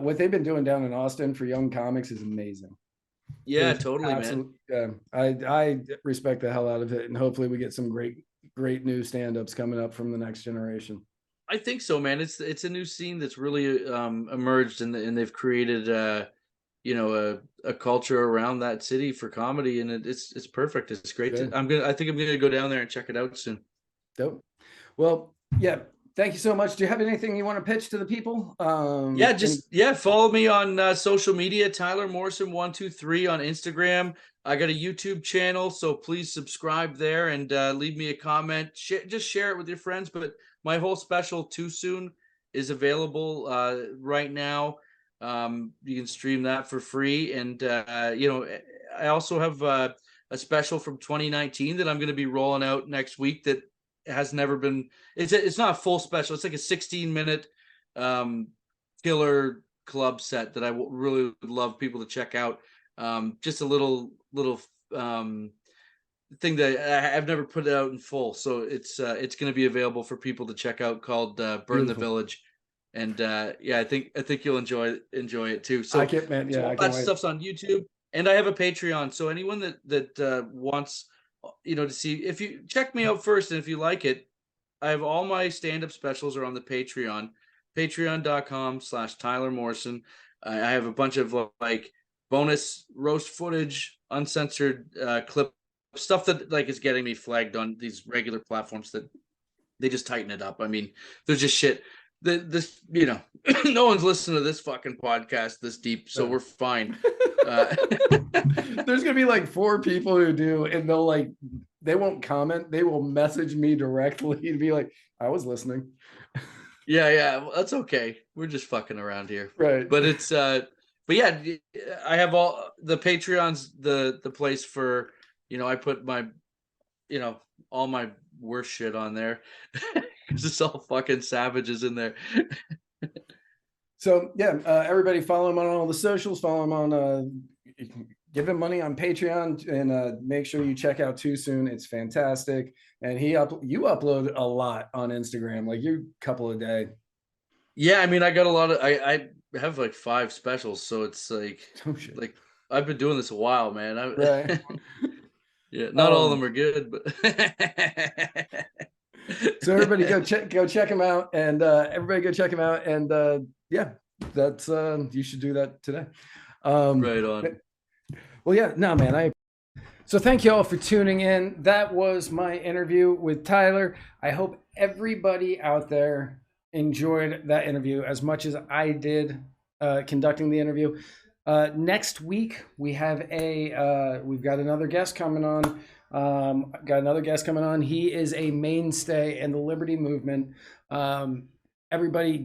what they've been doing down in Austin for young comics is amazing. Yeah, It's totally, man. yeah, I respect the hell out of it, and hopefully we get some great new stand-ups coming up from the next generation. I think so, man. It's a new scene that's really emerged, and they've created a culture around that city for comedy, and it's perfect. It's great. Yeah. I think I'm gonna go down there and check it out soon. Dope. Well, yeah. Thank you so much. Do you have anything you want to pitch to the people? Follow me on social media, Tyler Morrison 123 on Instagram. I got a YouTube channel, so please subscribe there and leave me a comment. Just share it with your friends. But my whole special, Too Soon, is available right now. You can stream that for free, and I also have a special from 2019 that I'm going to be rolling out next week that has never been. It's not a full special. It's like a 16-minute killer club set that I really would love people to check out. Just a little thing that I've never put out in full, so it's going to be available for people to check out, called Burn Beautiful. the Village. And I think you'll enjoy it too. So I can't, man. Yeah, all I that can't wait. stuff's on YouTube, and I have a Patreon. So anyone that wants, to see, if you check me out first, and if you like it, I have all my stand-up specials are on the Patreon, patreon.com/Tyler Morrison. I have a bunch of like bonus roast footage, uncensored clip stuff that like is getting me flagged on these regular platforms that they just tighten it up. I mean, they're just shit. This no one's listening to this fucking podcast this deep, so we're fine. There's gonna be like 4 people who do, and they won't comment. They will message me directly and be like, I was listening. Yeah, well, that's okay. We're just fucking around here, right? But it's but yeah, I have all the Patreons, the place for, I put my, all my worst shit on there because it's all fucking savages in there. So yeah, everybody follow him on all the socials. Follow him on, give him money on Patreon, and make sure you check out Too Soon. It's fantastic, and you upload a lot on Instagram, like you couple a day. Yeah, I mean, I got a lot of. I have like 5 specials, so it's like, like I've been doing this a while, man. Right. Yeah, not all of them are good, but. So everybody go check him out, and everybody go check him out, and yeah, that's you should do that today. Right on. Well, yeah, no, man. So thank you all for tuning in. That was my interview with Tyler. I hope everybody out there enjoyed that interview as much as I did conducting the interview. Next week we've got another guest coming on. He is a mainstay in the Liberty movement. Everybody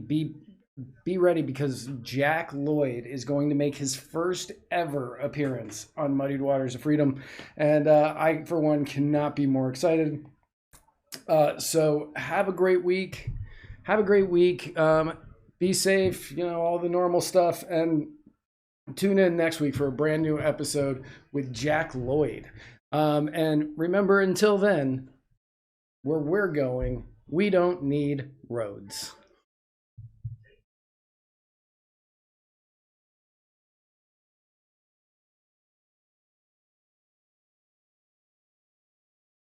be ready, because Jack Lloyd is going to make his first ever appearance on Muddied Waters of Freedom, and I, for one, cannot be more excited. So have a great week. Be safe, all the normal stuff, and tune in next week for a brand new episode with Jack Lloyd. And remember, until then, where we're going, we don't need roads.